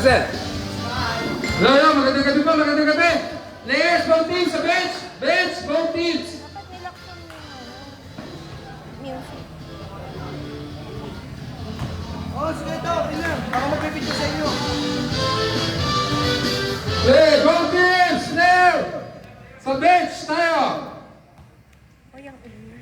sir. Yo, yo, magandang gabi po, magandang gabi. Players, both teams sa bench. Bench, both teams. Dapat nilaksan mo yung music. Oh, sige ito. Ilan. Baka magpipidyo sa inyo. Hey, both teams, now. Sa bench tayo. O yung ulo.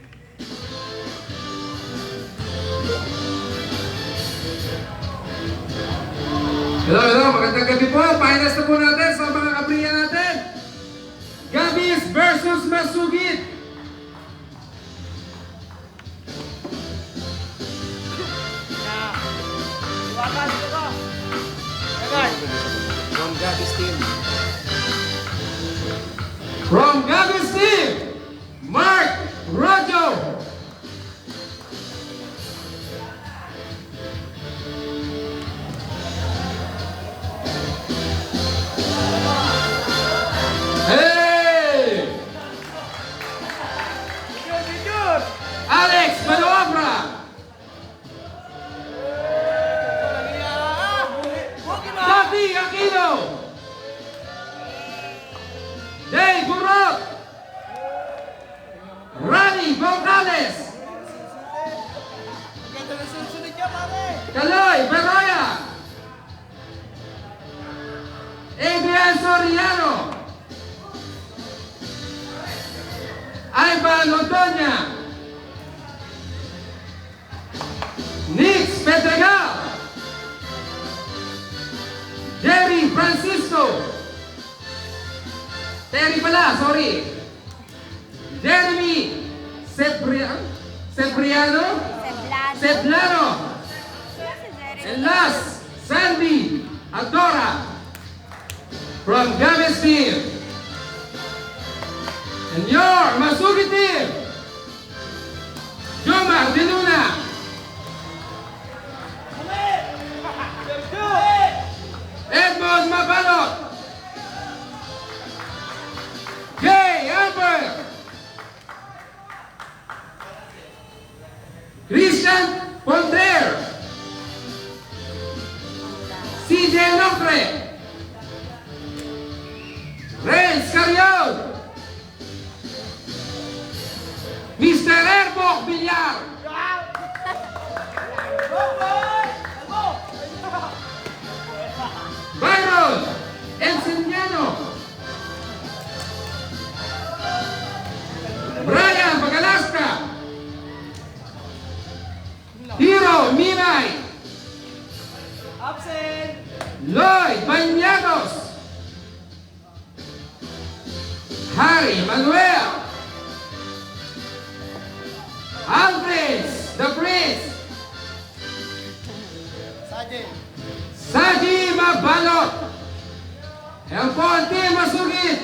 Hello, hello, magandang gabi po. Finals na po natin sa mga kabriya natin. Gabis versus Masugid. Iwakan dito ka. Agad. From Gabby's team. From Gabis team, Mark Rojo. Hey! Pidyo. Alex Manoobra. Davi Aquino. Jay Burot. Rani Gonzalez. Ganda na sunod niya, pare. Kaloy Beroya. Adrian Soriano. Ivan Otoña. Nix Pedregal. Jerry Francisco. Terry pala, sorry. Jeremy Sebriano. Seblano. Seblano. Si Jerry. And last, Sandy Adora from Gabis team. And your Masugi team, Jomar Diluna, Edmond Mabalot, Jay Amber, Christian Ponder, CJ Lofre, Renz Carrion, Mr. Airbock Villar, Byron Enciniano, Brian Pagalaska, Hiro Minay, Absent. Lloyd Bañados, Harry Manuel, Andres the Prince, Sajin. Saji Mabalot, and po ang team Masugid.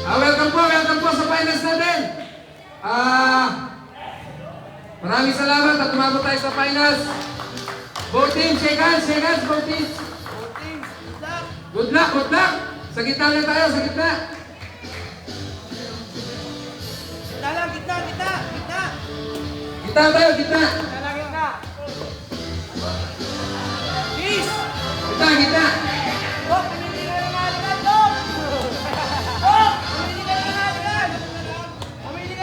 Welcome po sa finals natin. Maraming salamat at tumabot tayo sa finals. Both teams, shake hands, both teams. Good luck. Good luck. Sa gitna lang tayo, sa gitna. Gitna lang, gitna. Gitna tayo, gitna. Gitna. Peace. Gitna. Dok, pumili ka ng alikan, Dok. Dok, pumili ka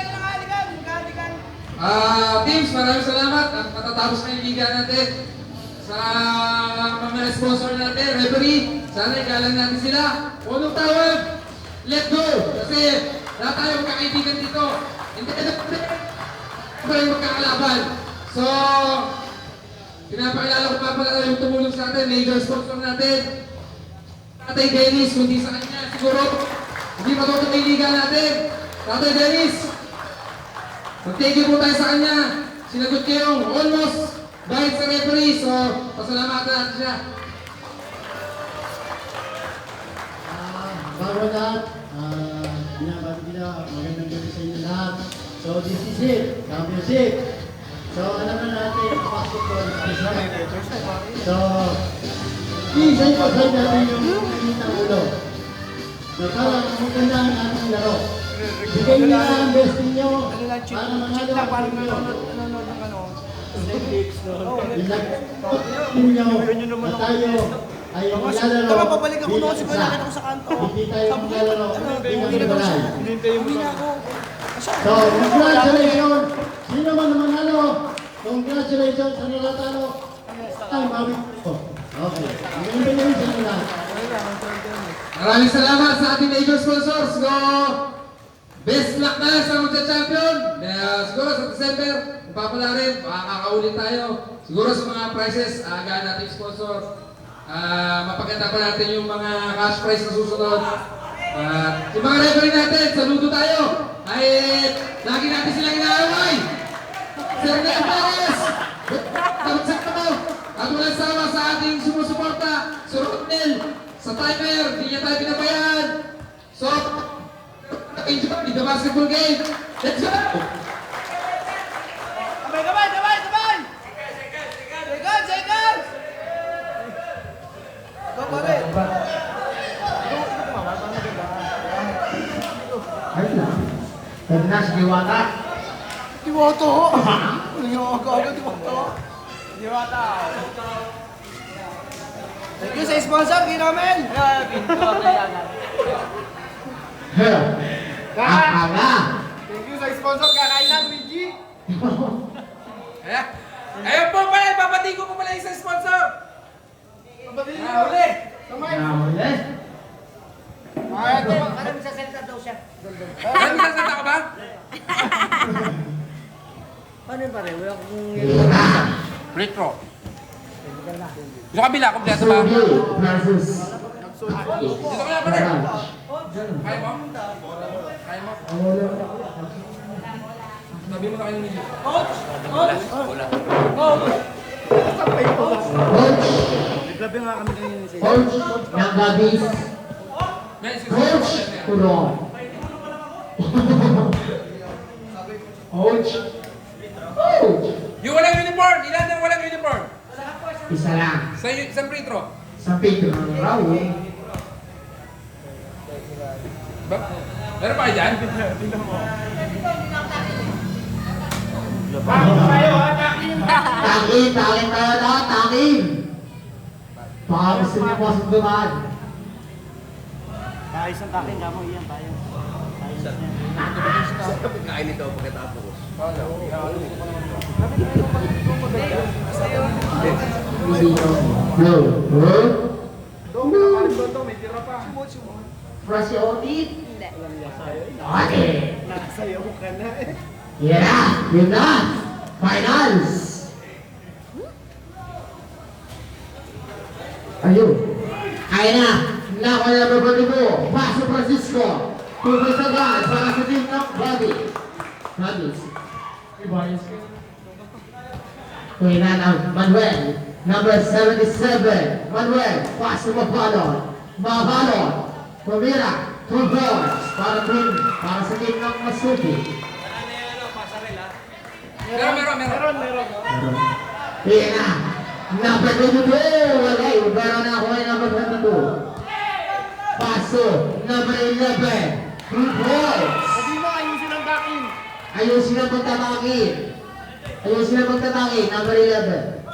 ng alikan. Mag-alikan. Teams, maraming salamat. At matatapos na yung liga natin. Sa mga sponsor natin, referee, sana igalang natin sila. Unang tawag, let go. Kasi lahat tayo magkakaibigan dito. Hindi tayo magkakalaban. So, pinapakilala ko pa pala yung tumulong sa atin, major sponsor natin. Tatay Dennis, kundi sa kanya, siguro, hindi matutuloy yung liga natin. Tatay Dennis, mag-thank you po tayo sa kanya. Sinagot niya yung almost dahil sa referee. So, pasalamatan natin siya. Bago lahat, binabati nila, magandang gabi sa inyo lahat. So this is it, championship. So alam na natin, ang basketball is So, isa yung pag natin yung init ng ulo. So parang maganda ang ating laro. Bigay nyo na ang best ninyo para manalo ang Parang ninyo. nanonood ng ano. ninyo na tayo ay maglalaro. Tama, pabalik ako noon. Siguro bilang nakita ko isa. sa kanto. Hindi tayo maglalaro bilang Hindi balay. na ako. So, congratulations! Sino man naman halo? Congratulations sa nalatalo. Ay, mawit ko. Okay. Magandang gabi sa inyo lahat. Maraming salamat sa ating major sponsors. Go! Best luck na sa magcha-champion. Siguro sa December, papala rin, makakaulit tayo. Siguro sa mga prizes, aga natin sponsor. Mapaganda pa natin yung mga cash prize na susunod. At yung mga referee natin, saludo tayo. Ay, lagi natin silang inaaway. Sir Nel Perez, tapos mo. At walang sawa sa ating sumusuporta, Sir Rodnel, sa timer, hindi niya tayo pinabayaan. So, enjoy the basketball game. Let's go! Sabay! Second! Go, pare! Ayun na. Ternas Diwata. Diwata! Nangyayagaga, Diwata! Thank you sa sponsor, Kinamen! Kakala. Thank you sa sponsor, Kakainan, Luigi! Ayun po pala, ipapati ko po pala isang sponsor. Huli! Nahuli. Alam sa salita daw siya. Ano sasalita ka ba? Paano yun pare? Wala kong... Retro. Yung kabila, kompleto ba? Sugi versus Dito ka na pala. Barrage. Kaya mo? Kaya mo? Sabi mo na kayo nila. Coach ng Gabis. Coach Kurong. Coach. Coach. Yung walang uniform, ilan ang walang uniform? Isa lang. Sa isang free throw. Sa Pedro ng Raul. Ba? Meron pa kayo dyan? Takin tayo lahat, takin. Baka gusto niyo po sa dumaan. Ayos ang takin, kamo iyan tayo. Kain ito pagkatapos. No. May tira pa. Fresh audit. Hindi. Okay. Nakasayaw ka na eh. Yeah, yun na. Finals. Ayun. Kaya na. Nako na babali mo. Paso Francisco. Pupuntagan para sa team ng Bobby. Bobby. Kuya na Manuel. Number 77. Manuel. Paso Mabalon. Mabalon. Pumira. 2 balls. Para sa team ng Masuki. Meron. Yan na. Number 22. Okay, meron na ako ay number 22. Paso. Number 11. 2 balls. Sabi mo, ayusin ang takin. Ayusin ang pagtatangin. Number 11.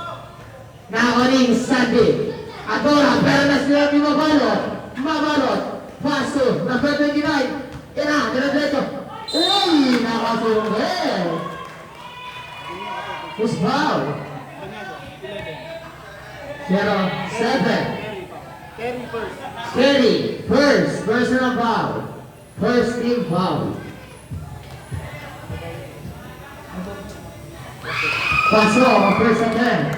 Nakakuning Sandy. Adora, pero na sila di mabalot. Paso. Number 29. Yan na, diretso. Uy, nakasulong. Who's foul? 7. Carry first. Kerry, first, personal foul. First team foul. Paso, first again.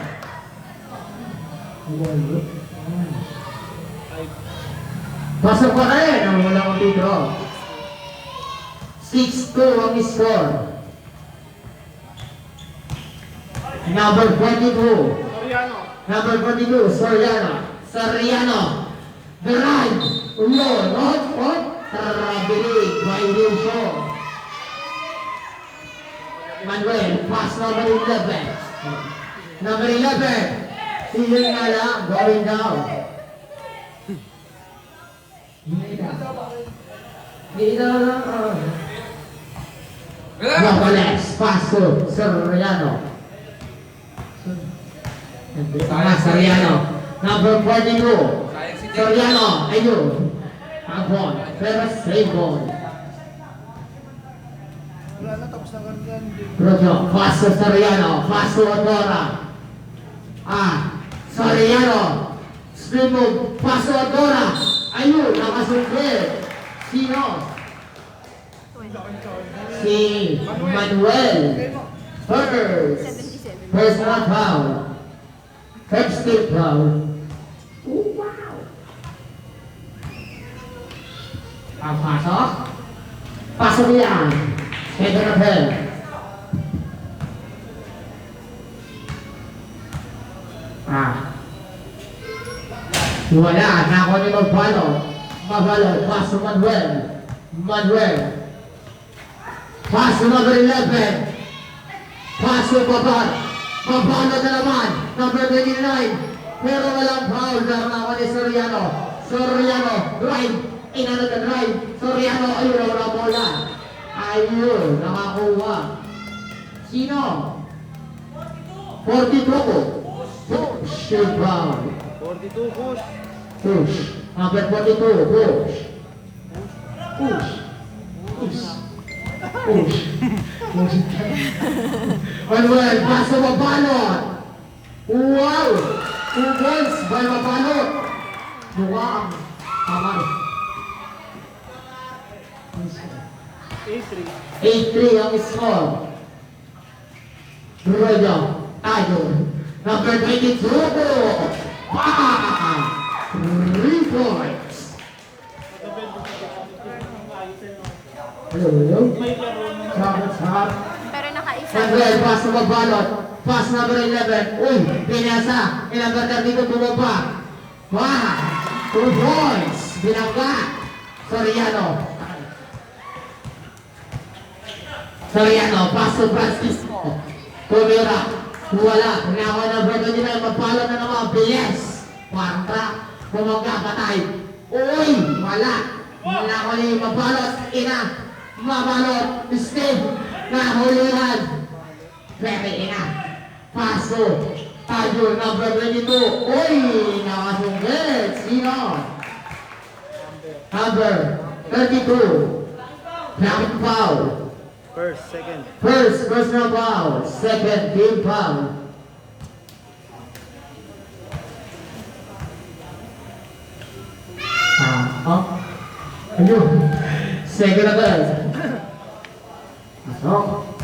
Pasok pa rin ang walang pitro. 6-2 ang score. Number 22. Number 22, Soriano. The right. Ulon. Trabilig. Violation. Manuel. Pass number 11. Number 11. Season nga lang. Going down. Dito lang. Napales. Pass to Soriano. Soriano. Number 42. Sayang si Jake. Soriano. Ayun. Ang ball. Pero save ball. Wala na, tapos na ganyan. Rojo. Paso Soriano. Paso Odora. Soriano. Spin move. Paso Odora. Ayun. Nakasungkit. Sino? Si Manuel. First. 77. Personal foul. First stick foul. Oh, wow. Ang pasok. Pasok yan. Head on the bell. Wala. Nako ni Mabalo. Mabalo. Paso Manuel. Manuel. Paso number 11. Paso Babar. Mabalo na naman. Number 29. Pero walang foul. Meron ako ni Soriano. Soriano. Drive. Inano na drive. Soriano. Ayun. Wala bola. Ayun. Nakakuha. Sino? 42. Push. Foul. 42 push. Push. Number 42. Push. Push. Push. Push. Push. Manuel, paso Mabalot. Wow! 2 points by Mabalot. Wow! Tama. 8-3. 8-3 ang score. Rojo. Tayo. Number 22. Wow! 3 points. Hello. Sarap. Pero nakaisa. Manuel, pass na Mabalot. Pass number 11. Uy, pinasa. Number 32 tumumpa. Wow! 2 points. Binangga. Soriano. Soriano, pass to Francisco. Tumira. Wala. Nakawa na Berto nila. Mapalo na naman. Bilis. Kwarta. Bumangga. Patay. Uy! Wala. Nakawa ni Mabalot. Ina. Mabalot. Steve. Nahulihan. Very ina. Paso. Tayo. Number 22. Uy! Nakasunggit. Sino? Number 32. Ground foul. First, second. First personal foul. Second team foul. Ayun. Second agad. Pasok.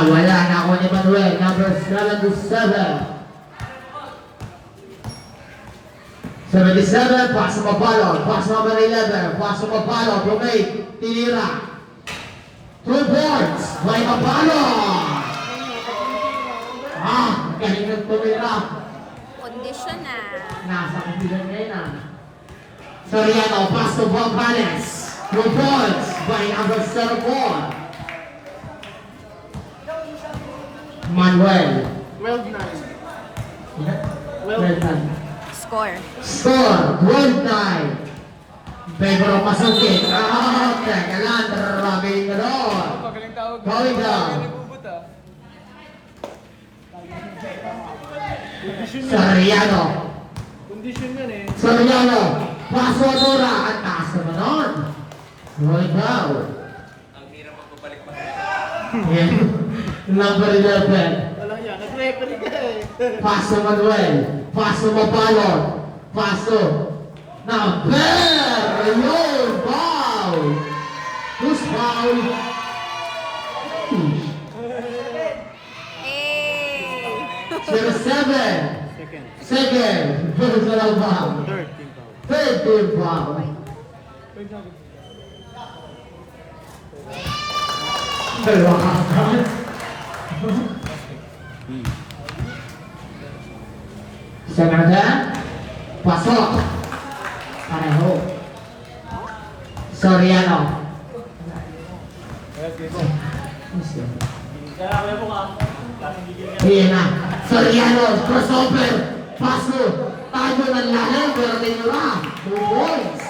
Wala na ako ni Manuel. Number 77. 77, pass mo Mabalo. Pass number 11. Pass mo Mabalo. Bromate. Tinira. 2 points by Mabalo. Galing ng tumira. Condition na. Nasa kapilan ngayon na. Soriano, pass to Gonzales. 2 points by number 74. Manuel. 12-9. Well done. Score. Score, 12-9. Favor of Masukit. Teka lang, rabing ka doon. Going down. Soriano. Condition yan eh. Soriano. Paso Adora. At taas naman nun. Going down. Ang hirap magpapalik pa. Yeah. Number 11. Walang yan. Nag-referee ka eh. Paso Manuel. Paso Mabalot. Paso. Number! Ayun! Foul! Who's foul? Eh. 07. Second. Second. Personal foul. Third team foul. Third team foul. Dalawa ka. Isa na dyan. Pasok. Pareho. Soriano. Ayan na. Soriano. Crossover. Paso. Tayo ng lalim. Pero tinura. 2 points.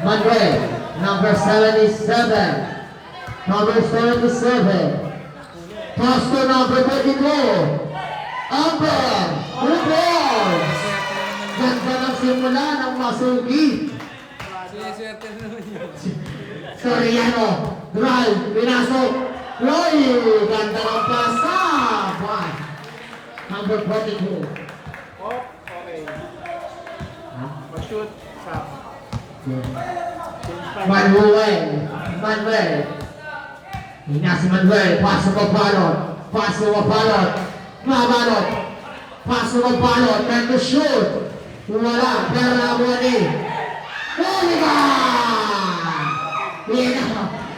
Manuel. Number 77. Number 77. Pass to number 22. Amber Rubor. Ganda ng simula ng masugi. Siniswerte na naman yun. Soriano. Drive. Pinasok. Roy. Ganda ng pasa. Number 42. Oh, okay. Mag-shoot. Stop. Manuel. Hina si Manuel. Paso ko balot. Mabalot. Paso ko balot. And to shoot. Wala. Pero nabuhan eh. Huli ka!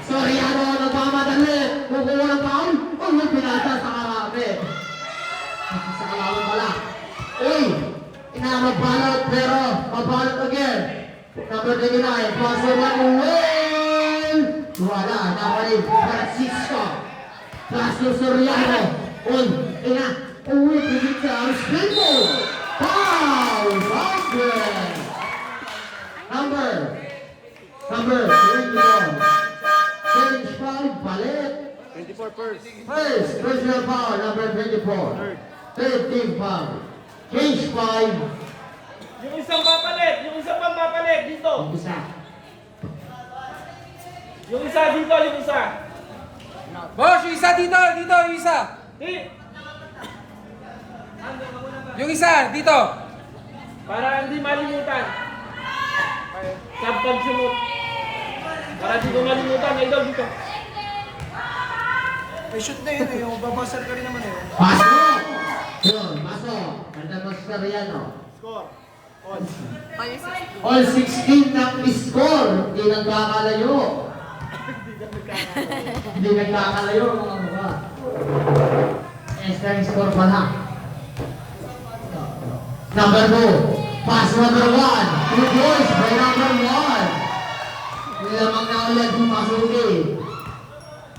Soriano. Nagmamadali. Kukuha ng paul. May pinata sa karabi. Sa kalawang pala. Uy! Inamabalot pero mabalot again. Number 39, Paso Manuel! Wala, napalit Francisco. Paso Soriano. Uy, uy, pilit sa Arspino. Foul! Basket! Number 24. Change foul, palit. 24 first. First, personal foul, number 24. 13 foul. Change 5. Yung isang papalit. Yung isang pang papalit. Dito. Isa. Yung isa dito. Yung isa. Boss, yung isa dito, yung isa. Di. Yung isa, dito. Para hindi malimutan. Sa pag-sumot. Para hindi ko malimutan. Idol dito. May shoot na yun eh, yung babasar ka rin naman eh. Pasok! Yun, pasok. Ganda mo si Soriano. Score. All 16 ng score. Hindi nagkakalayo. Hindi nagkakalayo mga mukha. Extra score pala. Number 2. Pass number 1. Two boys by number 1. Nilamang na ulit yung masuki.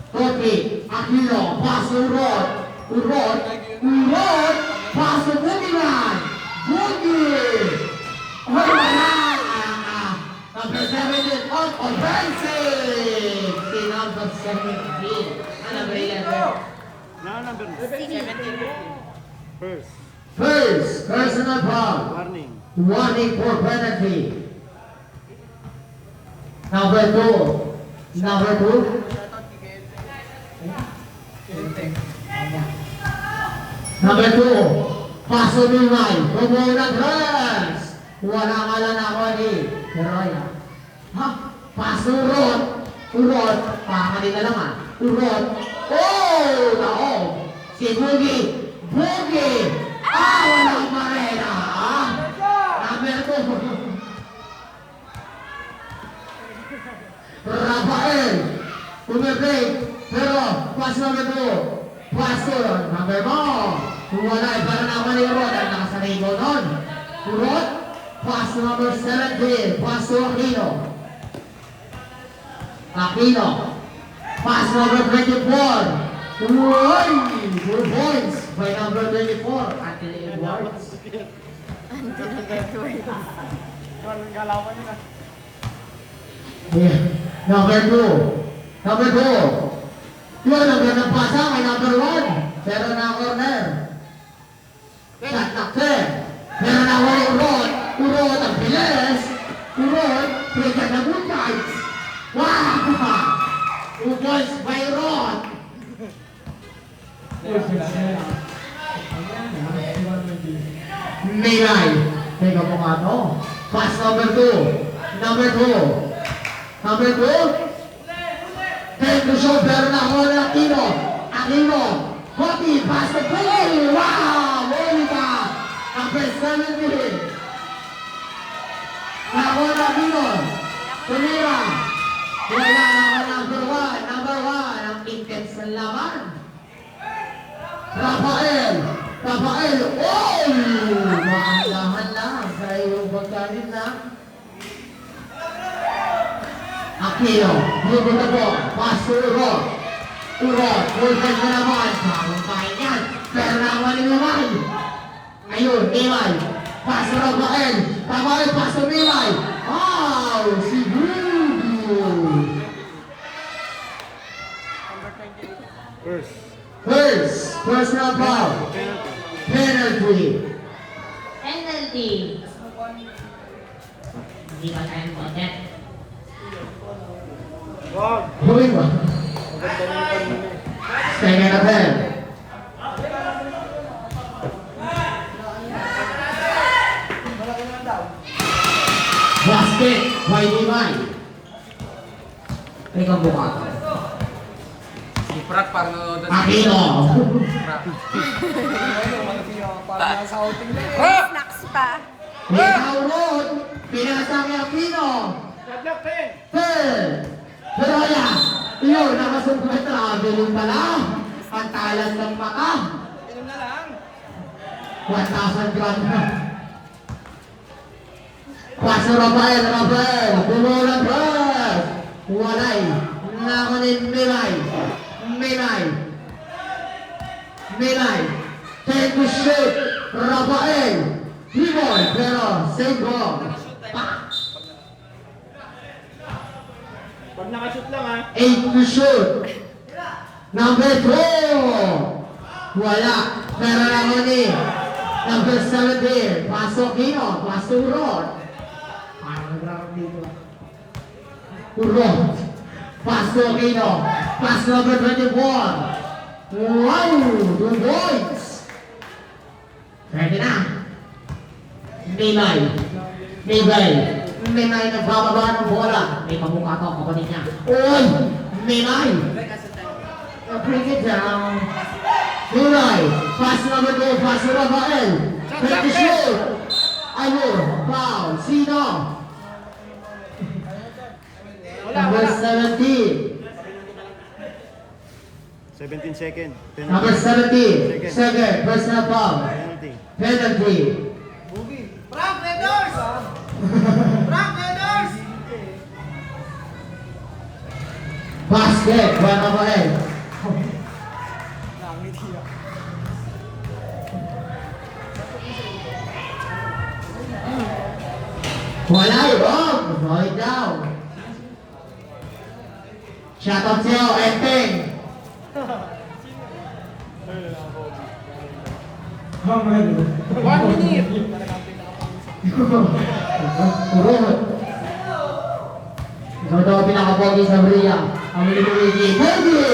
Topi, Aquino, pass Urod. Pass to Bugiman. Wala! Number 17 on offensive! Si number 17. Number 11. First, personal foul. Warning for penalty. Number 2. Number 2. Paso Mimay. Pumunang dress. Wala nga lang ako ni Heroy. Ha? Paso Urod. Pakamali na naman. Urod. Oh! Nako! Si Boogie. Walang marena. Number 2. Rafael. Umibig. Pero, paso number 2. Paso number 1. Wala. Para na ako ni Urod. Ang nakasarigo nun. Urod. Pass number 17, pass to Aquino. Pass number 24. Good points by number 24, Anthony Edwards. Yeah. Number 2. Yun, ang gandang pasa kay number 1. Pero na corner. Shot knock there. Pero na wala Urod ang bilis. Pwede na buntay. Wow! 2 points by Rod. Nilay. Teka po nga to. Pass number 2. Number 2. Take the shot. Pero na wala Aquino. Copy. Pass the play. Wow! Monica. Number 17. Nakuha Aquino. Tumira. Wala na number 1. Ang intense ng laban. Rafael. Oh! Maandahan lang sa iyong pagkalit na. Aquino. Hugo na po. Pass to Urod. Full-time na naman. Pangkain yan. Pero nakuha naman. Ayun, Imay. Pass to Rafael. Pass to Imay. Si Boogie. personal foul. Penalty. Penalty. Hindi ba tayo content? Wag. Huli ba? Maganda na yung kanina. Second attempt. Malaki naman daw. Basket by Dimay. Ikaw buka ka. Si Prat parang nanonood ng Aquino. Prat. Ano, malaki yung parang nasa outing na eh. Prat! Snacks pa. Ikaw road. Pinasa kay Aquino. Sadlak eh. Pero yan. Yun, nakasumpay traveling pala. Ang talas ng mata. Inom na lang. 1,000 grand na. Paso Rafael. Bumulang press. Walay. Nakunin Milay. Take to shoot. Rafael. Himon. Pero save ball. Pag nakashoot lang ha. 8 to shoot. Number 2. Wala. Pero nakunin. Number 17. Pasok Kino. Pasok Rod. Parang nagrarap dito. Rod. Pasok Kino. Pass number 24. Wow! 2 points. Ready na. Milay nagbababa ng bola. May pamukha to, kapatid niya. Oy! Milay! Bring it down. Milay! Pass number 2. Pass to Rafael. Take the shoot. Ayun. Foul. Sino? Number 17. 17 seconds. Number 17. Second. Personal foul. Penalty. Frank Leaders! Frank Leaders! Basket. One Rafael. Nakangiti ah. Wala wrong. Throw it down. Shot on sale. Enteng. 1 minute. Urot. Ikaw daw pinakapogi sa Bria. Ang Luigi. Pogi!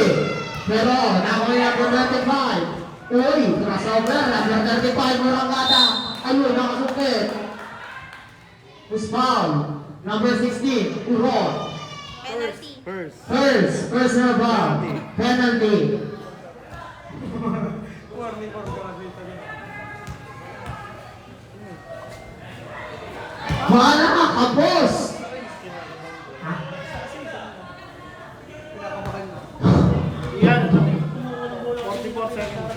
Pero, nakuha niya po 35. Uy, crossover. Number 35, Morangata. Ayun, nakasukit. Who's foul? Number 16, Urot. Penalty. First, personal foul. Penalty. Warning for grabe. Wala ka, kapos! Yan. 44 seconds.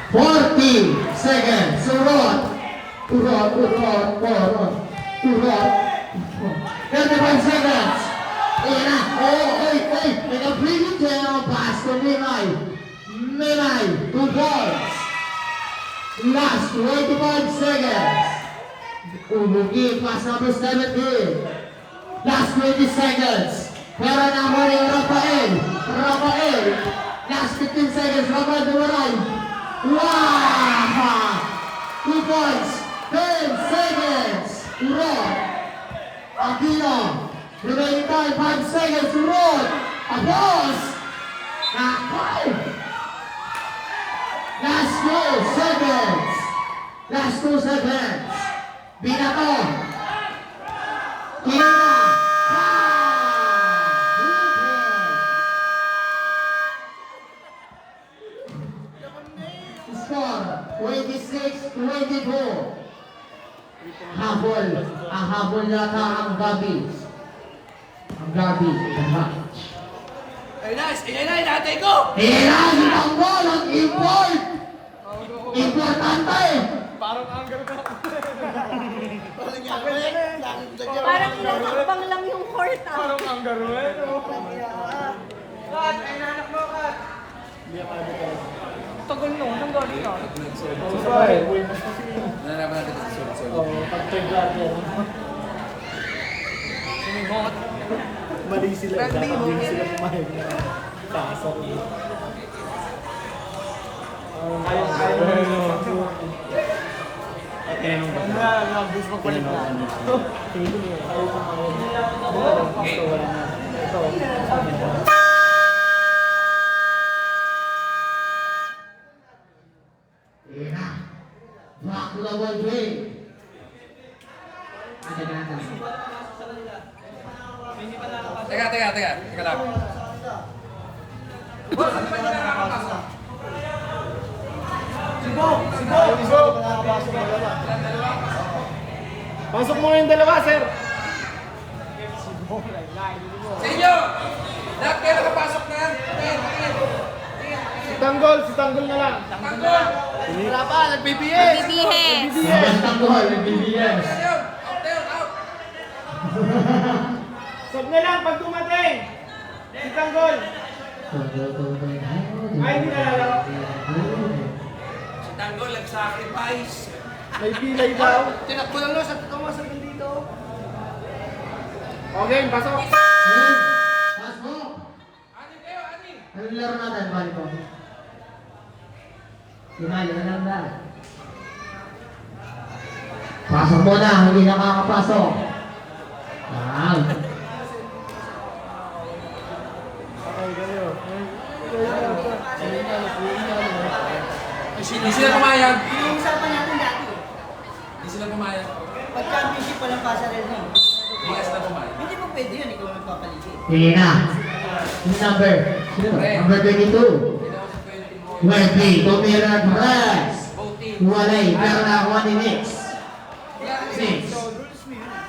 40 seconds. Urot. 35 seconds. Ayan na. Oy. May na-bring tayo. Pass to Milay. 2 points. Last 25 seconds. Umugi. Pass number 17. Last 20 seconds. Pero nakuha yung Rafael. Last 15 seconds. Rafael Dumaray. Wow! 2 points. 10 seconds. Urot. Aquino. Remaining time, 5 seconds. Urot. Apos. Nakaw. Last 2 seconds. Binato. Kinina. Score 26-24. Ang habol yata ang Gabi. Ayun na, inatay ko! Ang ball, ang import! Importante! Parang anggar ka. Parang ilang hakbang lang yung court ah. Parang anggar mo eh. Kat, ay nanak mo, Kat! Tagal no, nang galing na. Nalalaman natin sa sulit-sulit. Mali sila. Dapat din sila pumayag na. Pasok. Gusto magpalit na. Ina. Back to the ball game. Teka lang. Boss, ano ba yung nakakapasok? Pasok mo yung dalawa, sir. Sa inyo! Lahat kayo nakapasok na. Si Tanggol na lang. Tanggol! Wala pa, nag-BBS. BBS. Magandang buhay, BBS. Ayun! Out! Sab na lang pag dumating. Si Tanggol. Ay, hindi nalalaro. Si Tanggol nag-sacrifice. May pilay daw. Tinakbo lang sa tumasan dito. Okay, pasok. Pasok. Ani kayo, ani! Anong laro natin, bali po? Sinali na lang na. Pasok mo na, hindi nakakapasok. Wow. Hindi sila pumayag. Pinag-uusapan natin dati. Hindi sila pumayag. Pag-championship pa lang pasa rin yun. Hindi sila pumayag. Hindi po pwede yun, ikaw nagpapaligid. Sige na. Yung number. Number 22. 20. Tumira Press. Walay. Pero nakakuha ni Nix. 6.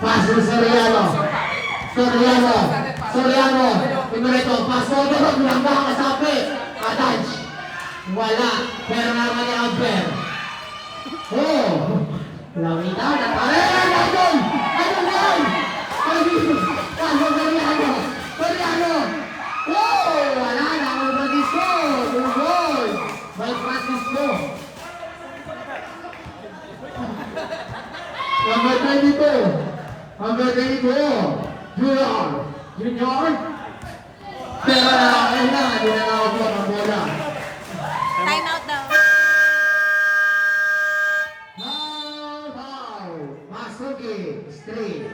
Paso Soriano. Soriano. Pimerito. Paso doon. Langga kasapi. Adaj. Wala. Pero nakakuha ni Amper. Oh. Lamita. Ayun! Ayun! Paso Soriano. Oh! Wala na. Ako Francisco. Tungkol. May Francisco. Number 22. Number 22. Junior. Pero nakakain na. Hindi na nakakuha ng bola. Time out daw. Foul. Masuki. Straight.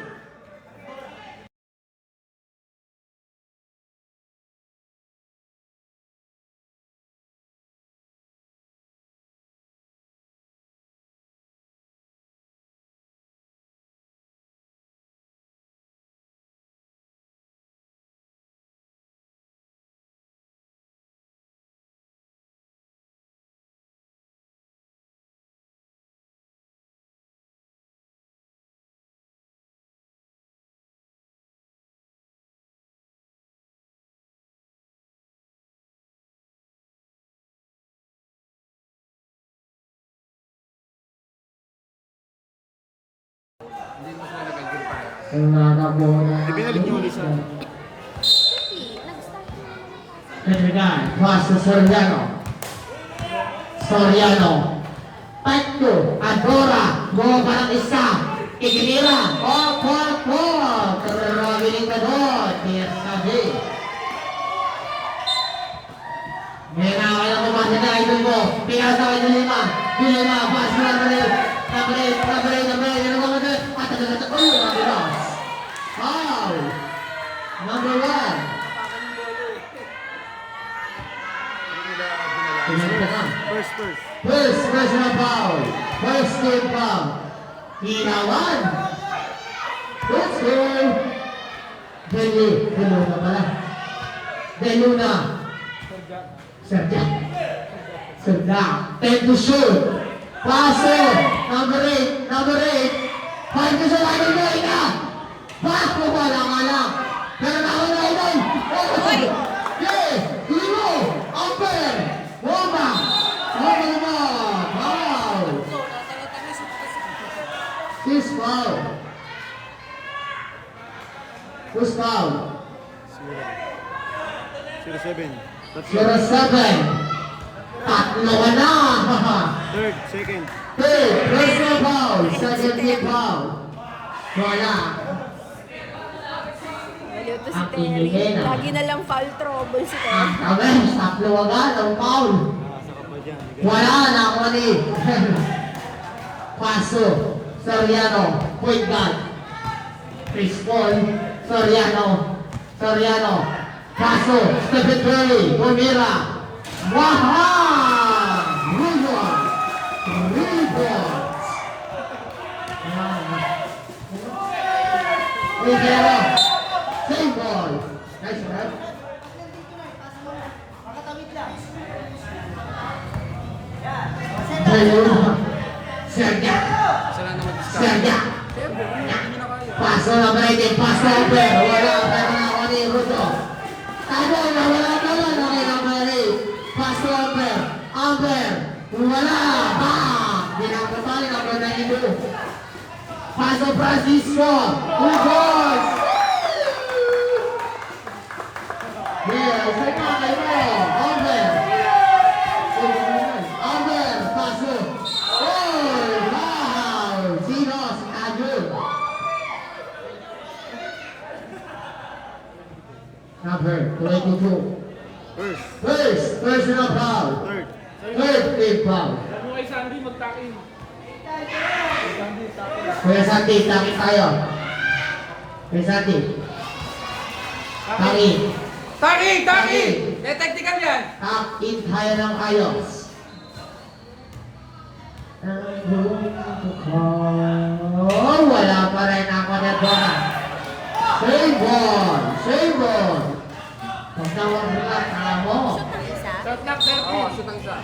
Ang nakabola. Ibinalik niyo ulit sa... Kaibigan, pass to Soriano. Tatlo, Adora, mo parang isa. Ikinira, Traveling ka doon, Pierre Sabi. May nakakaya na kumasa na idol mo. Piyasa ka ng lima, pass to number 8, yan ang mga doon. Foul. Number 1. First personal foul. First team foul. Hinawan. Let's go. Deluna pala. Deluna. Serja. 10 to shoot. Paso. Number 8. Five to sa line mo. Ina. Back mo ba lang alam. Pero nakawala idol. Yeah. Lino. Amper. Woma. Foul. Six foul. Who's foul? 07. 07. Tatlo ka na. Third, second. Third, personal foul. Second team foul. Wala. Maluto si Terry. Lagi na lang foul trouble si Terry. Ang tamis, tatlo agad ang foul. Wala na ako ni Paso, Soriano, point guard. Chris Paul, Soriano, Paso, Stephen Curry, Gomera, Waha! Rebounds! Rivera, same ball. Nice rep. Serga. Serga. Paso na ba natin? Paso over. Wala pa na ako ni Ruto. Tago na wala pa na nakikabali. Paso over. Over. Wala. Bang! Pinakapali na ba na ibo? Paso Francisco. Two goals. Yeah, say pa kayo. Over. Over. Paso. Oh, wow. Sinos. Ajun. Number 22. First personal foul. Third team foul. Ano kay Sandy magtakin? Kuya Santi, takin tayo. Kuya Santi. Takin. Taki! Eh, technical yan! Takin tayo ng ayos. Oh, wala pa rin ako na doon. Same ball. Huwag na huwag na mo. Isa. Shot clock 30. Oo, shoot ang isa.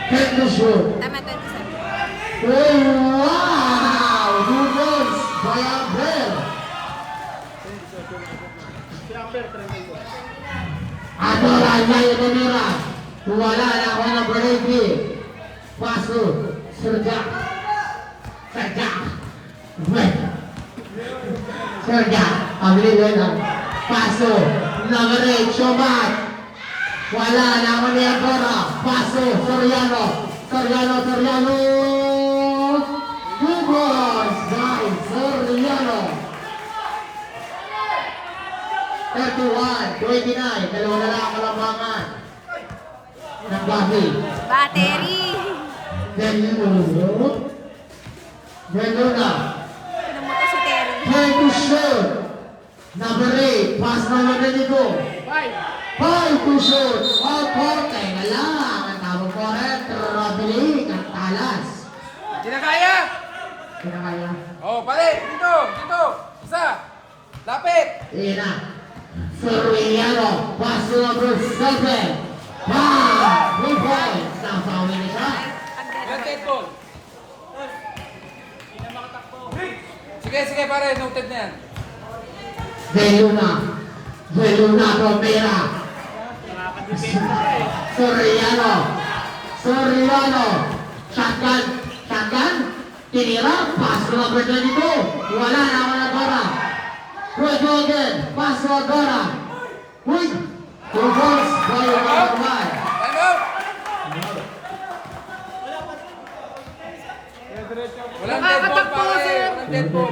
Take the shoot. Tama 27. Wow! Two goals by Abel. Adoran niya yung tumira. Wala na ako ng breaky. Paso. Serga. Pabili lang. Paso. Number 8. Shomat. Wala na ako ni Agora. Paso. Soriano. Two goals by Soriano. 31-29. Dalawa na lang kalabangan. Ng Gabi. Battery. Deluna. Namuto si Terry. Try to shoot. Number 8. Pass naman na dito. 5 to shoot. All forte. Wala. Ang tawag ko rin. Trabili. Ang talas. Hindi na kaya! Kinakaya. Oh, pare! Dito! Isa! Lapit! Iyan na. Soriano. Pass number 7. Bang! 3 points. Napawi na siya. Yan, dead ball. Sige, pare. Noted na yan. Deluna Romera. Soriano. Shotgun. Tinira. Pass number 22. Wala na ako na Agora. Pwede again. Pass to Agora. Uy! 2 goals by Agora. Time out! Walang dead ball, pare. Walang dead ball.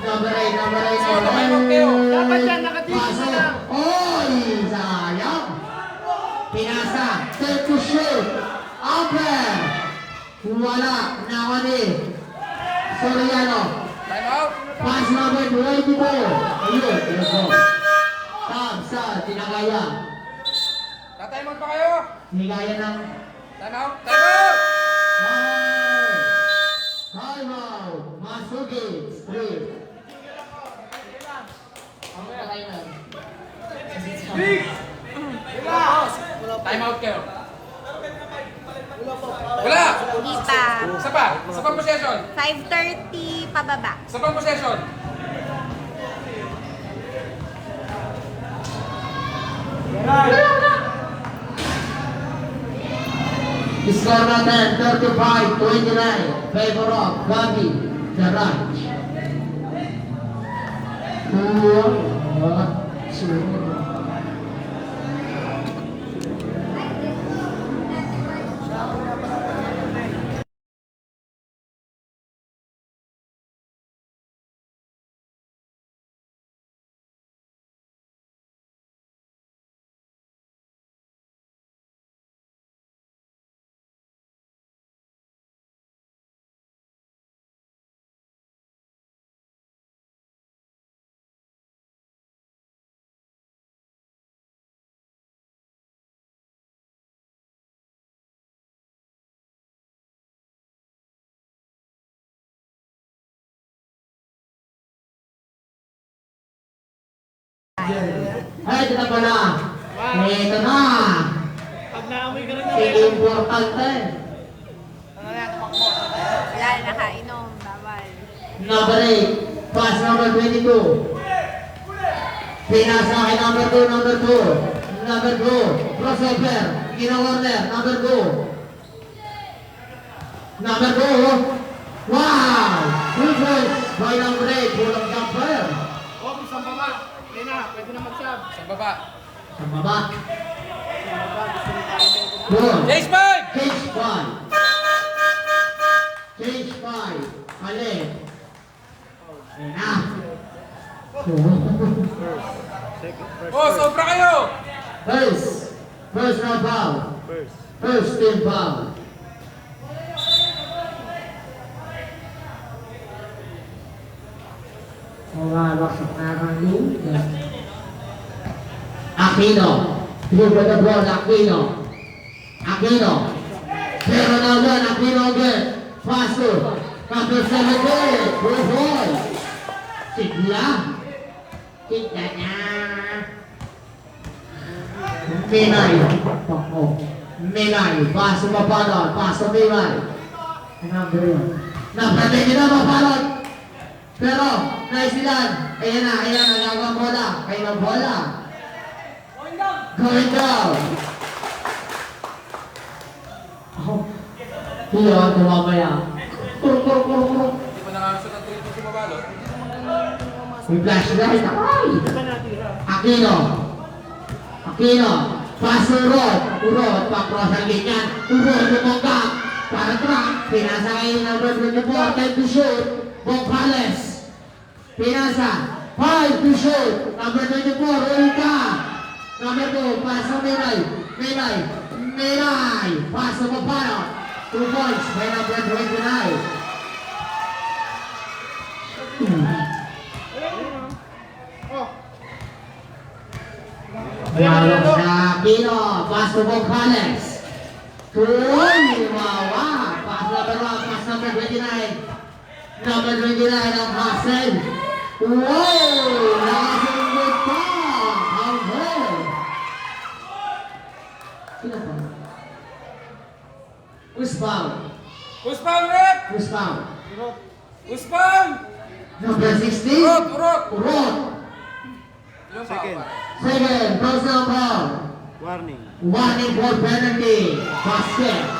Number 8. So, naman mo kayo. Dapat yan, nakatigil Paso. na. Oy! Sayang. Pinasa. Take to shoot. Upper. Wala. Nawani. Soriano. Time out! Pass number 24. Ayun. Let's go. Sa tinagaya. Tatime out pa kayo? Tinagaya ng Time out! Time out! time out. Masugi. Straight. Time out kayo. Wala! Kita. Isa pang possession. 5:30 pababa. Isa pang possession. Score natin 35-29. Favor of Gabi. The Ranch. Sure. Ay, ito na pala. Ito na. Pag naamoy ka rin Importante. Ano na, tumakbo. Wala na nakainom. Bawal. Number 8. Pass number 22. Pinasa kay number 2, number 2. Number 2. Crossover. Gina-corner. Number 2. Number 2. Wow! Good points by number 8. Pulang jumper. Oh, isang baba. Yan na, pwede na mag-sub. Sa baba. Sa baba. Isang baba, gusto rin tayo medyo na. Good. Chase 5! Change 5. Change 5. Mali. Ayan na. Oh, sobra kayo! First na foul. First team foul. Aquino. Give the ball, Aquino. Aquino. Pero na one, Aquino again. Faster. Number 17. Good boy. Sigla. Sigla na. Minay. Minay. Paso mapadon. Paso Minay. Napatay nila mapadon. Pero, naisilan. Ayan na, nagagawang bola. Kayo ng bola. Going down. Hiyo, tumamaya. Kuro. Hindi mo nangangasot ang tuwid si Mabalo. May flashlight. Ay! Aquino. Pass Urod. Pa-cross ang ganyan. Urod, lumongga. Para track. Pinasa kayo ng number 24. Time to shoot. Bongkales. Pinasa. 5 to shoot. Number 24. Ulika. Number 2. Pass ang Minay. Pass ang Mapano. 2 points by number 29. Walong sa Aquino. Pass to Bongkales. Wawa. Pass number 1. Pass number 29. Number 29 ang Hasen. Wow! Nakasunod pa! Ang hell! Sino pa? Uspaw. Puspang, Rep! Uspaw. Puspang! Number 16. Urot! Urot. Ilang pa? Second. Personal foul. Warning for penalty. Basket.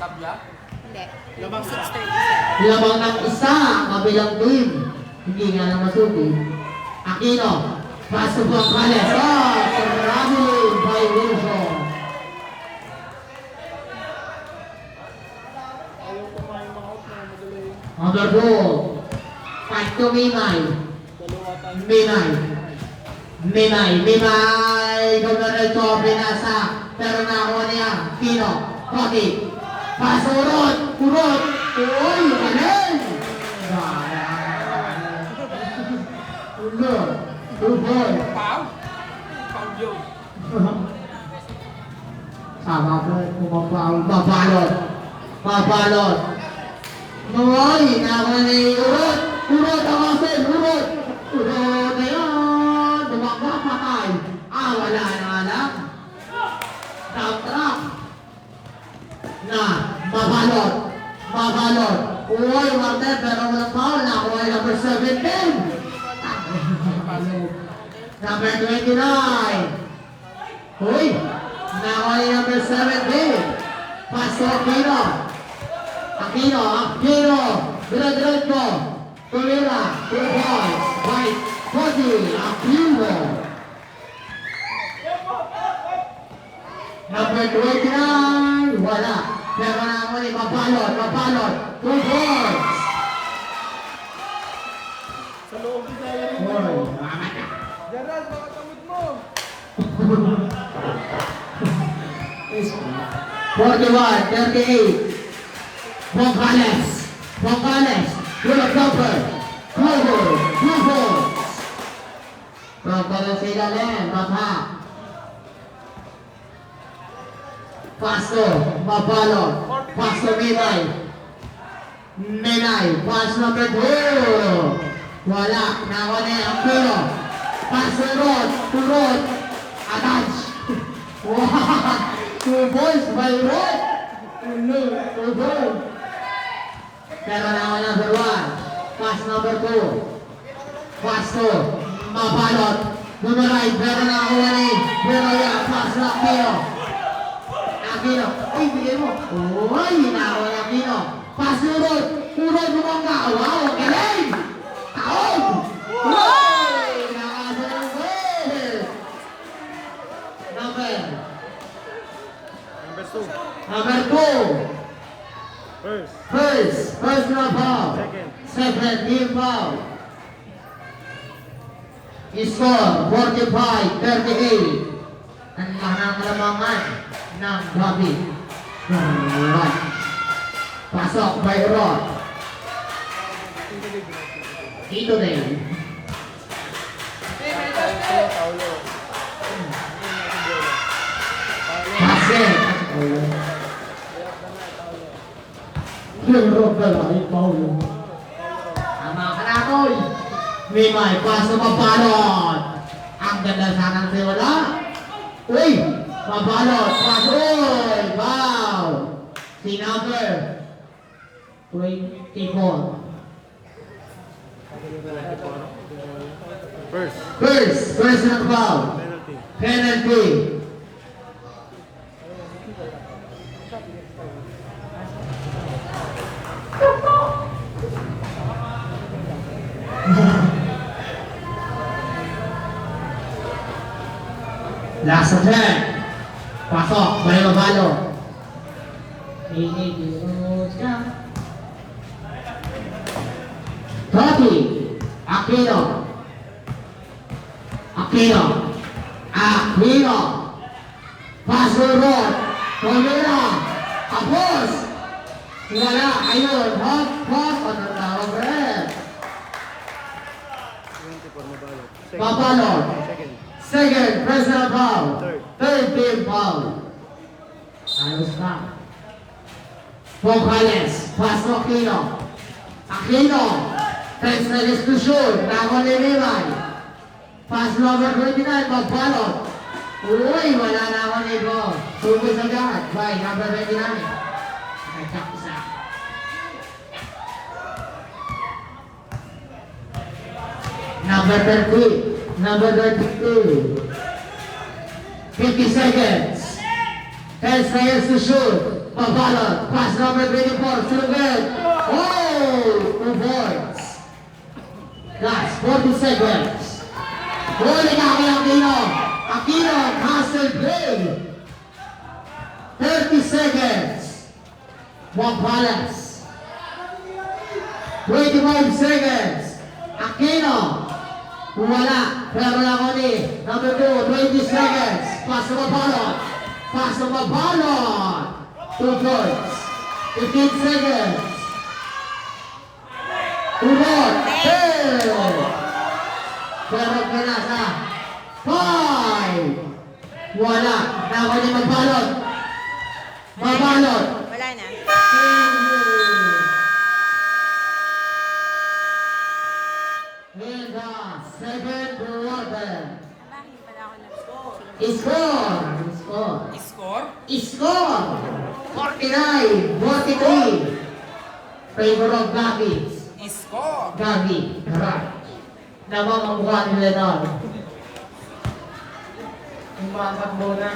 Tabla? Hindi. 6:37. Lamang ng isa, kabilang team. Hindi nga na masuki. Aquino. Pass to Bongkales. Traveling by Wilson. Ayaw kumain mga out na magaling. Number 2. Fight to Minay. Dalawa tayo. Minay. Gumarato, pinasa. Pero nakuha niya. Aquino. Koki. Pass Urod. Uy, galing! Urod. Good boy. Pau? Pau yun. Sama po, kumapawal. Babalot. Uy, nakuha ni Urod. Ang asin. Urod na yun. Tumakbo, patay. Wala na lang. Down trap. Na, Babalot. Uy, Martin, pero walang foul. Nakuha yung number 17. Number 29. Uy, nakuha yung number 17. Paso Aquino. Diretso. Tumira. 2 points. Right. Cody Aquino. Number 29. Wala. Pero nakuha ni Mapalot. 2 points. Sa loob din tayo rin. Uy, mamat na. Gerald, baka tamad mo. 41-38. Bongkales. With a jumper. Clover. 2 points. Bongkales sa ilalim. Bata. Pasto. Mapalot. Pasto Minay. Pass number 2. Wala. Nakuha na yung Aquino. Pass to Rod. To Rod. Attach. Wow. 2 points by Rod. Two points. Pero nakuha number 1. Pass number 2. Pass to. Mabalot. Bumaray. Pero nakuha ni. Pero yan. Pass na Aquino. Aquino. Uy, bigay mo. Uy, nakuha ni Aquino. Pass to Rod. Urod bumangga. Wow, galing! Taog! Uy! Nakasunod! Number 2. First na foul. Second team foul. Score 45-38. Ang lamangan ng Bobby. Rod. Pasok by Rod. Ito din. Pasok. Yung pala ay Paulo. Tama ka na, Toy. May pass na mapalot. Ang ganda sana ng wala. Uy! Mapalot. Pass. Uy! Wow! Si number 24. First na foul. Penalty. Last attempt. Pasok. Bayo balo. Totti. Aquino. Pass to Rod. Colera. Apos. Wala. Ayun. Hot. Ano tawag rin? Papalot. Second. Personal foul. Third team foul. Ayos na. Vocales. Pass to Aquino. Thanks na diskusyon. Nakon ni Levi. Pass number 29. Magbalot. Uy, wala na ako ni Bo. Tugos agad. By number 29. Nagkak isa. Number 30. Number 32. 50 seconds. 10 seconds to shoot. Magbalot. Pass number 24. Sulugad. Oh! 2 points. Last 40 seconds. Huli ka kay Aquino, hustle play. 30 seconds. Magbalas. 25 seconds. Aquino. Wala. Pero lang ko ni. Number 2, 20 seconds. Pass na mabalot. 2 points. 15 seconds. Urod. Hey! Pero ka na sa 5. Wala. Nakuha niya magbalot. Wala na. In the second quarter. Bakit pala ako nag-score? Score. 49-43. Favor of Gabi. Gabi. Harap. Naman ang mukha nila doon. Umatakbo na.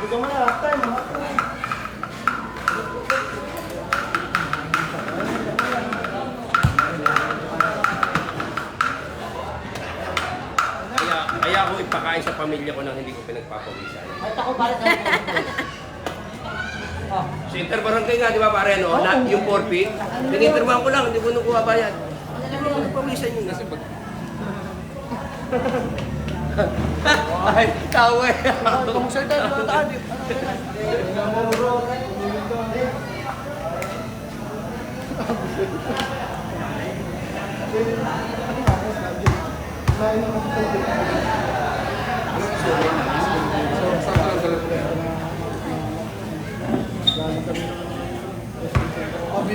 Ito mo na, half time. Kaya ako ipakain sa pamilya ko nang hindi ko pinagpapawisan. At ako balik na. Sa interbarangay nga, di ba pare, no? Yung 4 feet, pininterbahan ko lang, hindi ko nung kumabayad. Hindi ko nagpapawisan yun kasi pag... Ay, tawa eh. Kamusta tayo, mga taan.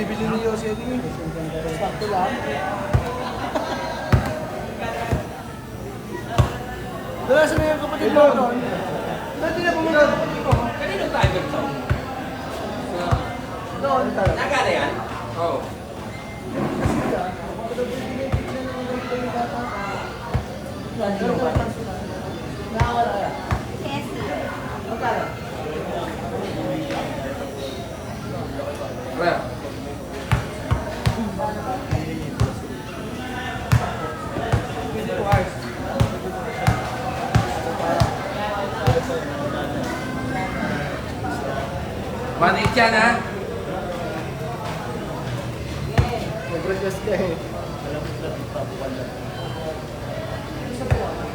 bibili ni Yossi Eding. Sakto lang. Doon sa mga kapatid mo doon. Dati na pumunta. Kanino tayo ito? Doon talaga. Nagana yan? Oo. Nakawala yan. Kessie. Magkano? Rep. Manik yan, ha? Mag-request ka eh.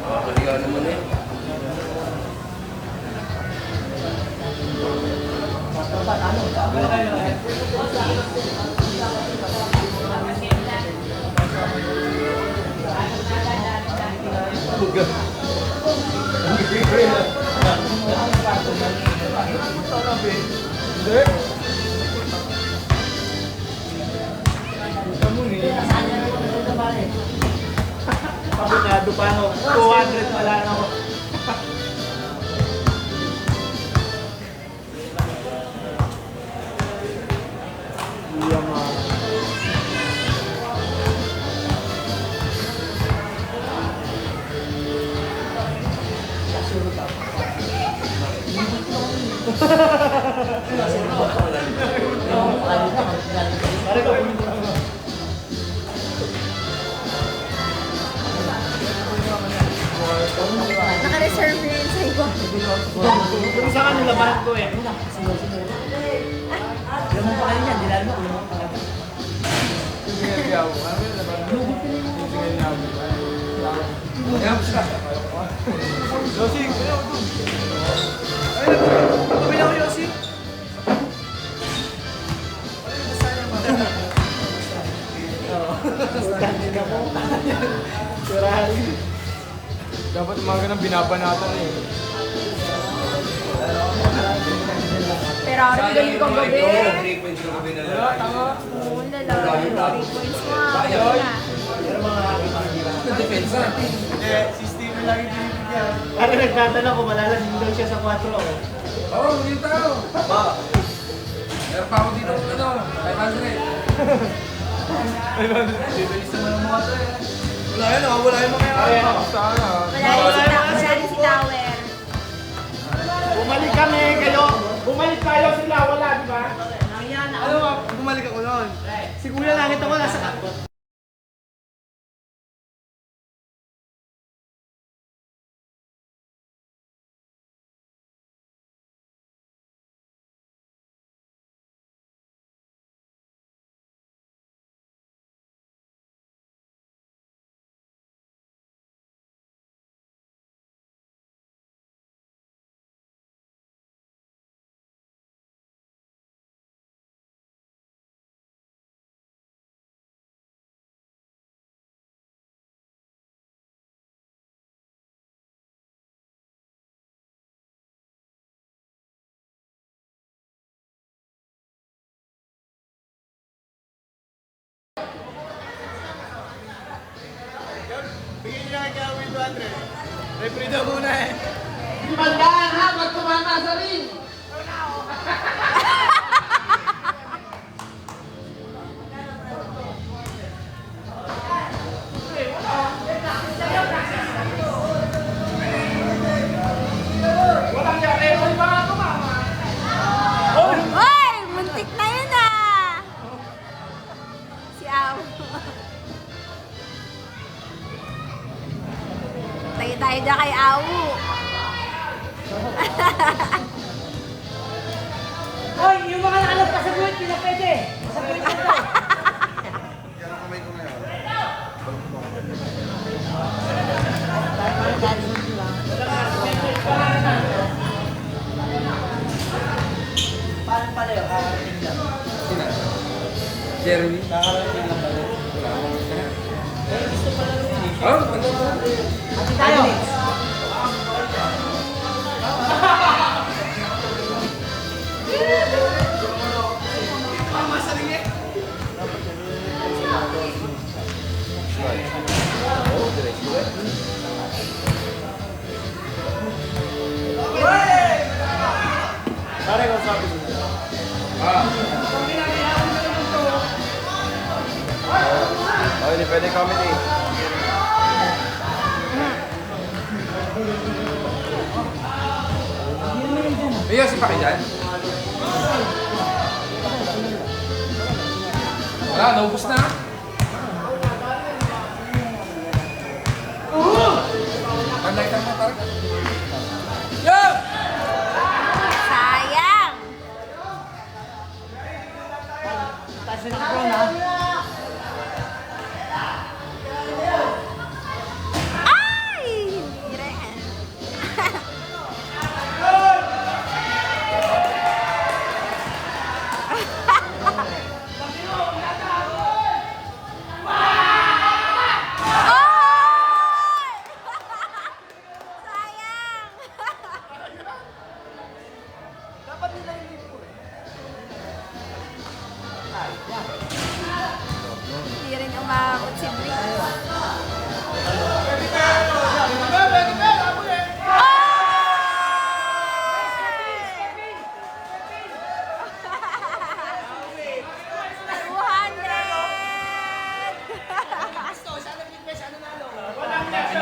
Kaligaw naman eh. Hindi. Pagkado pa ako. 200 pala na ako. Iya ma. Pare ka Naka-reserve yun sa iba. Kung sa kanila parang ko eh. Lamang pa kayo niyan, dilalo mo, lamang pa kayo. Yossi, ay, tumila ko Yossi. Ferrari. Dapat umaga ng binabanatan eh. Pero ang galing kong gabi. 3 points na gabi na lang. Oo, lalaki. 3 points mo. Wala. Depensa. Eh, si Steven lagi binibigyan. Ano nagtatanong kung malalasing daw siya sa 4 ako. Oo, yung tao. Meron pa ako dito, ano, 500. Bibilis naman ang mga to eh. Wala yan, wala yung mga yan. Wala rin si Tower. Bumalik kami kayo. Bumalik kayo sila, wala, di ba? Ano ba, bumalik ako noon. Si Kuya Langit ako nasa kanto. Bigyan niyo kay Will 200. Referee daw muna eh. Magdaan ha, pag tumama sa ring. Hoy! Muntik na yun ah! Si Aw. Tayo dyan kay Awu. Hoy, yung mga nakalap ka sa buwit, pinapwede. Sa buwit na to. Paano pala yun? Kakarating lang. Jeremy. Kakarating lang pala. Gusto pala rin eh. Oh, ano ba? Ati tayo. Mama sa rin eh. comedy. May si Paki dyan? Wala, naubos na. Panlightan mo, Tarek. Yo! Sayang! Taas na drone ha. Ay! Hindi rin. Oy! Sayang! Dapat nila yung lipo eh. Hindi rin umabot si Brick.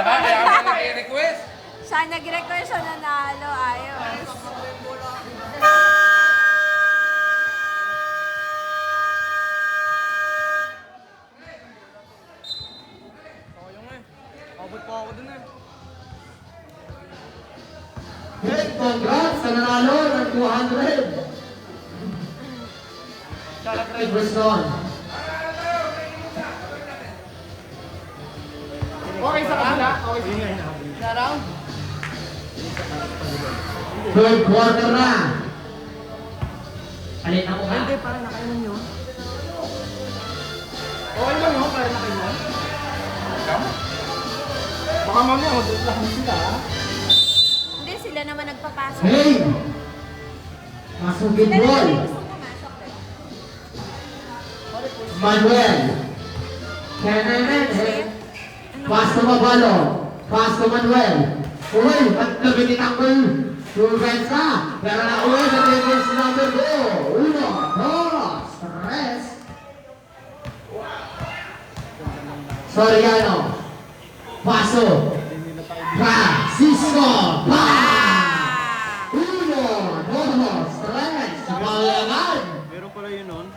Kaya ako nag-request. Siya nag-request siya nanalo. Ayos. Abot pa ako dun eh. Hey, congrats sa nanalo ng 200. Hey, Briston. Okay sa kabila? Okay sa kabila. Sarang? Third quarter na. Alit ako ka. Hindi, parang nakailan yun. Okay lang yun, parang nakailan. Baka mamaya, mag-lang sila ha. Hindi, sila naman nagpapasok. Hey! Masugid Sila ball. naman gusto pumasok. Manuel. Kananan. Pass to Mabalo. Pass to Manuel. Uy, at nabititakol. Rubensa. Pero nauwi sa defense number 2. 1, 2, 3. Soriano. Paso. Francisco. Pa! 1, 2, 3. Balangan. Meron pala yun nun.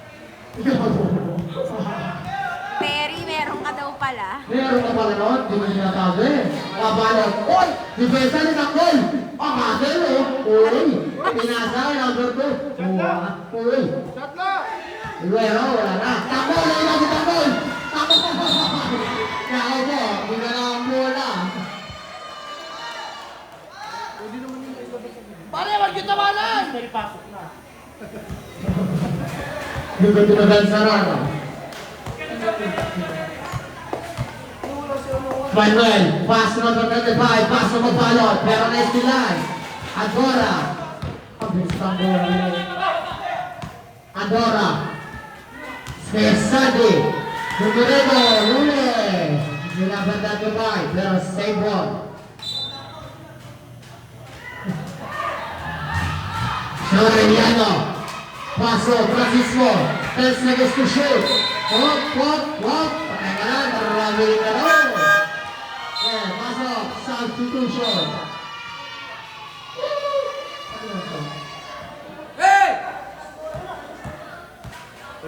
Perry, meron ka daw pala. Meron ka pala nun, di mo sinasabi. Kabalot, oy! Defensa ni Takol! Ang atin eh! Uy! Pinasa, number 2. Uy! Shot na! Pero wala na. Takol! Ayun na si Takol! Takol! Kaya po, hindi na lang ang bola. Pare, wag yung tawanan! Hindi ko tinagal sa rara. Manuel, pass number 35, pass number Balot, pero na-estilay. Adora. Ang bilis ng bola. Adora. Spesade. Numerego, Lunes. Nilaban na Dubai, pero save ball. Soriano. Paso, Francisco. Tens na gusto shoot. Hop, hop, hop. Patay ka lang, marami ka lang. Yeah, pasok, substitution. Hey!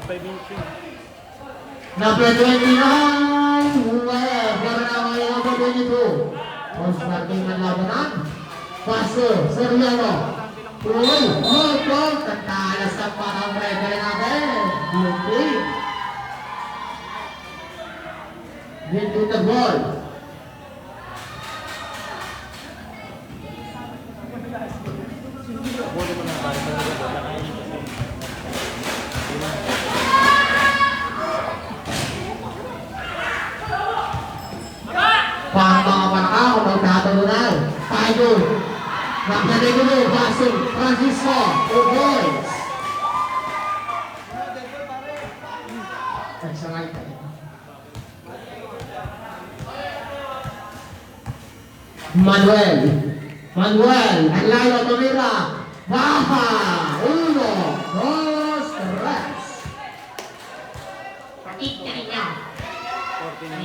5 minutes yun. Number 29, well, para na mga number 22. On starting ng labanan. Paso, Soriano. Uy, hold, hold. Tatalas ang parang referee natin. Beauty. Into the ball. Para mga panaka kung magtatalunay. Tayo. Napaligulo, Basing, Francisco, Boys. Nagsangay tayo. Manuel. Manuel. Ang layo, tumira. Baha. 1, 2, 3. Patik na niya. Ayan.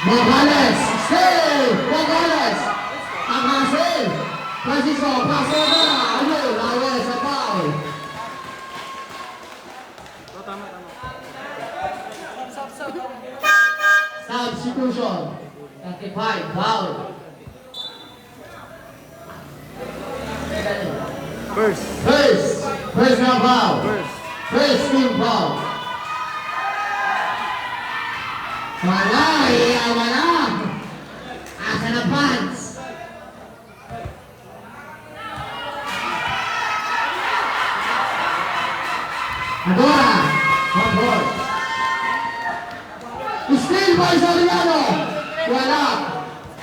Morales, save! Morales! Ang save! Francisco, paso na! Ayun, away sa foul. Substitution. 35, foul. First na foul. First team foul. Wala, wala. Asa na pants? Agora, one ball. Steal by Soriano. Wala.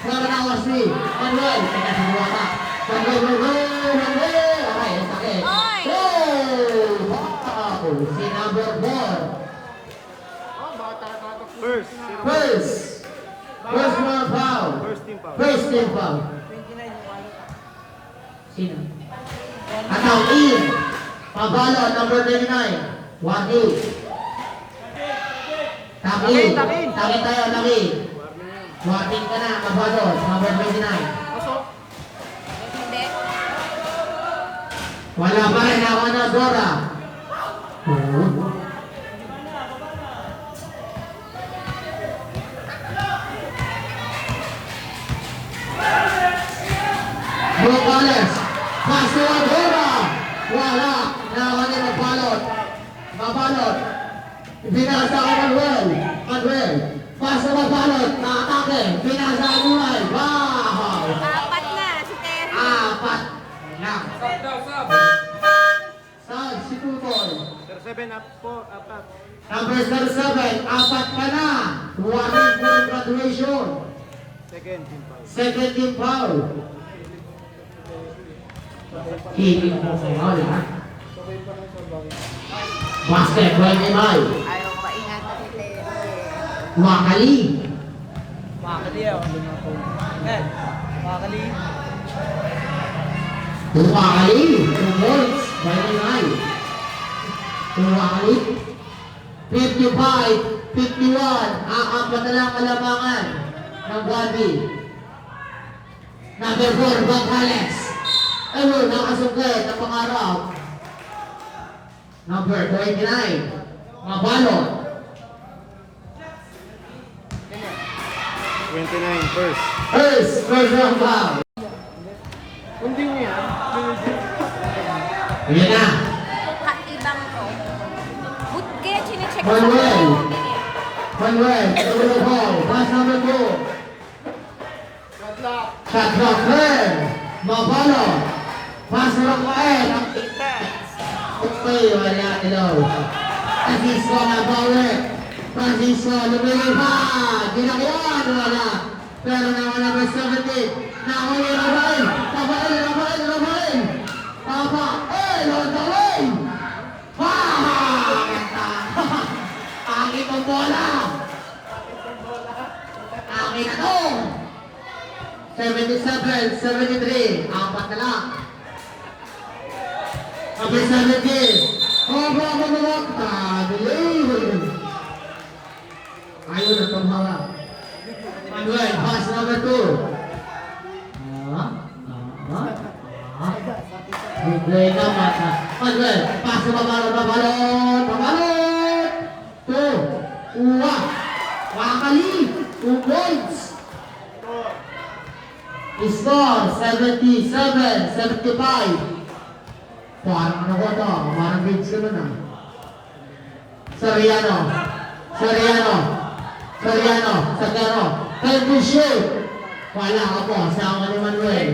Wala na Wesley. Manuel, teka sa buwa pa. Manuel. Okay, sakit. Oh! Wow! Si number 4. First one foul. First team foul. Sino? Ataw in. Pabalo, number 29. 1-8. Takin tayo, takin. Warning ka na, Pabalo, number 29. Hindi. Wala pa rin ako na Dora. Morales, paso ang Dora. Wala, nawan ni Mabalot. Mabalot. Binasa ka Manuel. Manuel. Paso Mabalot, na-atake. Binasa ang Manuel. Wow! Apat na, si Terry. Apat lang. Sub daw, sub. Saan si Tutoy? 7 up po, apat. Number 7, apat ka na. Warning for graduation. Second team foul. Hitting po sa foul, ha? Basket, 20 mile. Ayaw pa ingatan si Terry. Wakali. Makakali ako. Makakali. Wakali. 2 points, 20 mile. Wakali. 55, 51. Apat na lang kalamangan ng Gabi. Number 4, Bacales. Ayun, nakasungkit ang pangarap. Number 29, Mabalot. 29 first. First round foul. Kundi mo yan. Ayan na. Ibang ko. But kaya chinecheck ko Manuel. sa Manuel, number 4, pass number 2. Shot clock, clear. Mabalot. Pass rock kain. Okay, wala ilaw. Francisco na bawit. Francisco, lumilipad. Ginakyan, wala. Pero naman number 17. Nahuli na ba rin? Tapain. Lotawin. Angin ang bola. Angin na to. 77, 73. Apat na lang. Number 17. Ayun na tumhawa. Manuel, pass number 2. Bigay naman. Manuel, pass na Mabalot. 2. Uwa. Wakali. 2 points. Score 77, 75. Parang ano ko to? Parang grades ka nun ah. Soriano. Time to shoot. Wala ka po. Sama ni Manuel.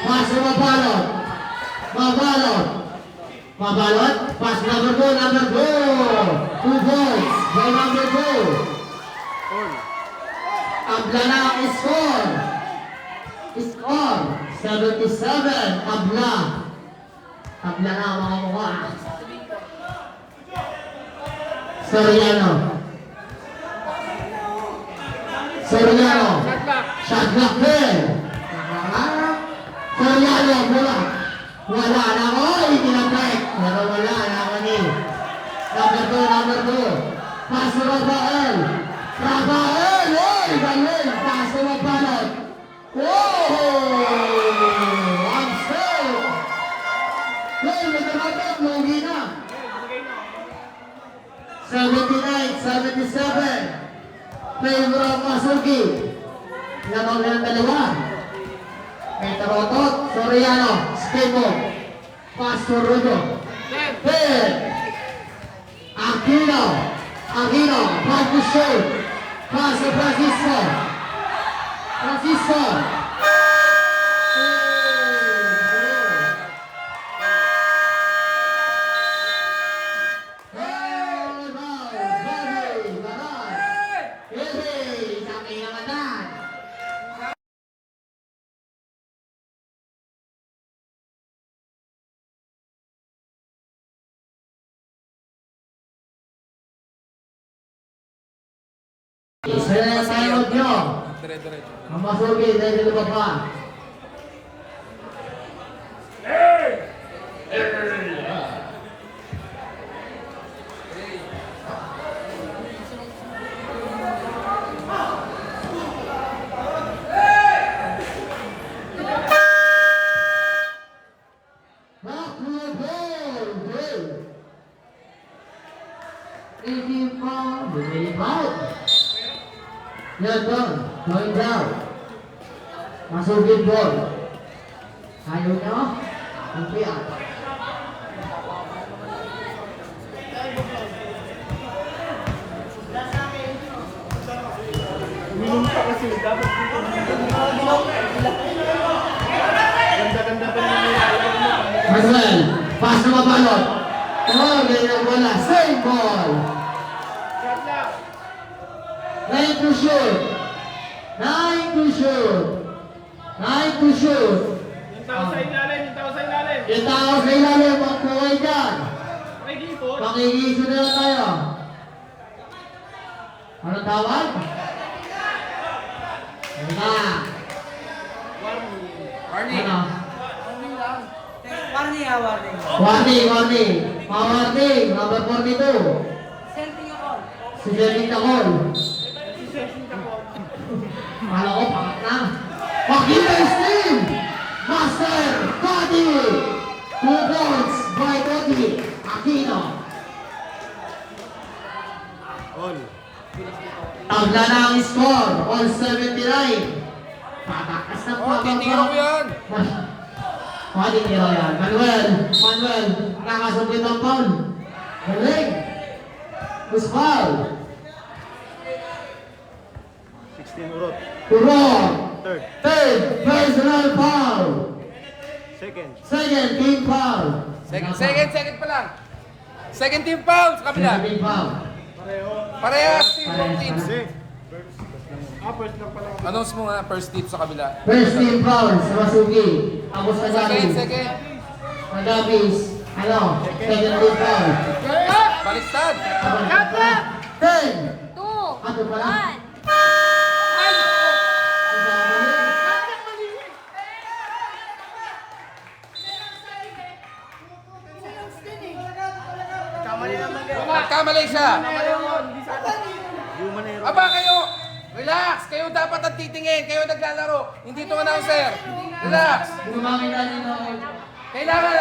Pass na Mabalot. Pass number 2. 2 points. By number 2. Abla na ang score. 77. Abla na ang mga mukha. Soriano. Shot clock. 30 wala na ako. Hindi na break. Pero wala na ako ni. Number 2. Paso Rafael. Rafael! Oy! Galing! Paso Rafael. Oh! Ang save! Hey, may namatang. Lugi na. 79-77. Favor of Masuki. Pinamang ng dalawa. May Tarotot, Soriano, Skemo, Pastor Rudo. 10. Aquino, Marcus Show, Paso Francisco. Saya yang tayot nyo. Dire-diretso. Ang Masuki, dahil dito pa. Yan doon, going down. Masukin ball. Ayaw nyo? Impian. Minunta kasi. Dapat dito. Ganda-ganda pa naman. Manuel, pass na mabalot. Oh, ganyan wala. Same ball. Nine to shoot. Yung tao sa ilalim. Yung tao sa ilalim, magkuhay dyan. Ay, dito. Pakikiso na lang tayo. Ano tawag? Ano na? Warning. Ano? Warning. Warning. Warning. Number 42. Sending a call. Si Jelly Takol. Kala ko, pangat na. Pakita yung steam! Master, Cody! 2 points by Cody. Aquino. Tagla na ang score. All 79. Patakas na po. Titiro mo yan. Cody tiro yan. Manuel, nakasublit ang foul. Galing. Who's foul? 16 urot. Turok. Third. Third, personal foul. Second, team foul. Second pa lang. Second team foul sa kabila. Second team foul. Parehas teams. First lang pala. Announce mo nga first team sa kabila. First team foul sa Masuki. Tapos Tagabis. Second. Tagabis. Ano? Second team foul. Baliktad. 10. 2, Ato pala. 1. Kamali naman kayo. Nagkamali siya. Human error. Aba kayo. Relax. Kayo dapat ang titingin. Kayo naglalaro. Hindi itong announcer. Relax. Gumamit natin ng... Kailangan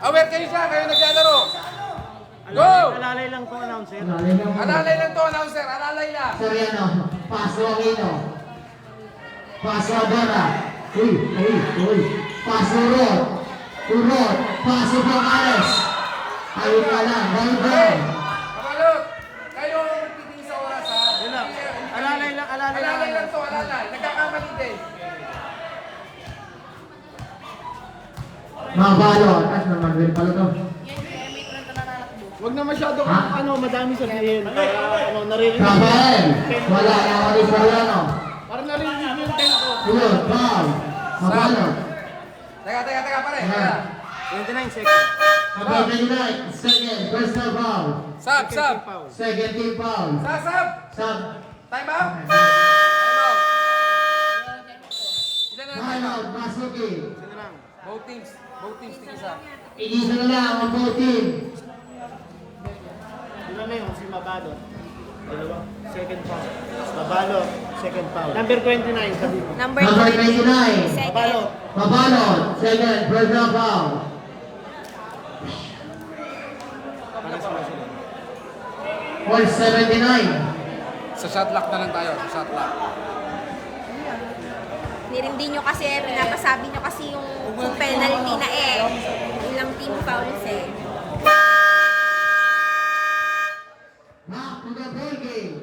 aware kayo siya. Kayo naglalaro. Go! Alalay lang kung announcer. Alalay lang to announcer. Alalay lang. Soriano. Paso Aquino. Paso Abora. Uy. Paso Rod. Urod. Paso Pangales. Ayun ka lang. Round down. Kabalot. Kayo ang magtitingin sa oras ha. Yun lang. Alalay lang. Alalay lang to. Alalay. Nagkakamali din. Mabalot. At naman rin pala to. Huwag na masyado Ha? madami sabihin. Naririnig. Rafael. Wala na ako ni Soriano. Parang naririnig yung tempo. Urod. Foul. Mabalot. Teka pare. Teka. 29 seconds. Number 29. Second. Personal foul. Sub. Second team foul. Sasab. Sub. Time out. Time out. Ilan na time Time out? out. Masuki. Both teams, tigisa. Igisa na lang ang both team. Ilan na yun? Si Mabalot. Dalawa. Second foul. Mabalot. Second foul. Number 29, sabi ko. Number Number 29. 29. Second. Mabalot, second, personal foul. For 79. Sa shot lock na lang tayo, sa shot lock. Nirindi nyo kasi, pinapasabi nyo kasi yung penalty na ilang team fouls eh. Back to the ball game.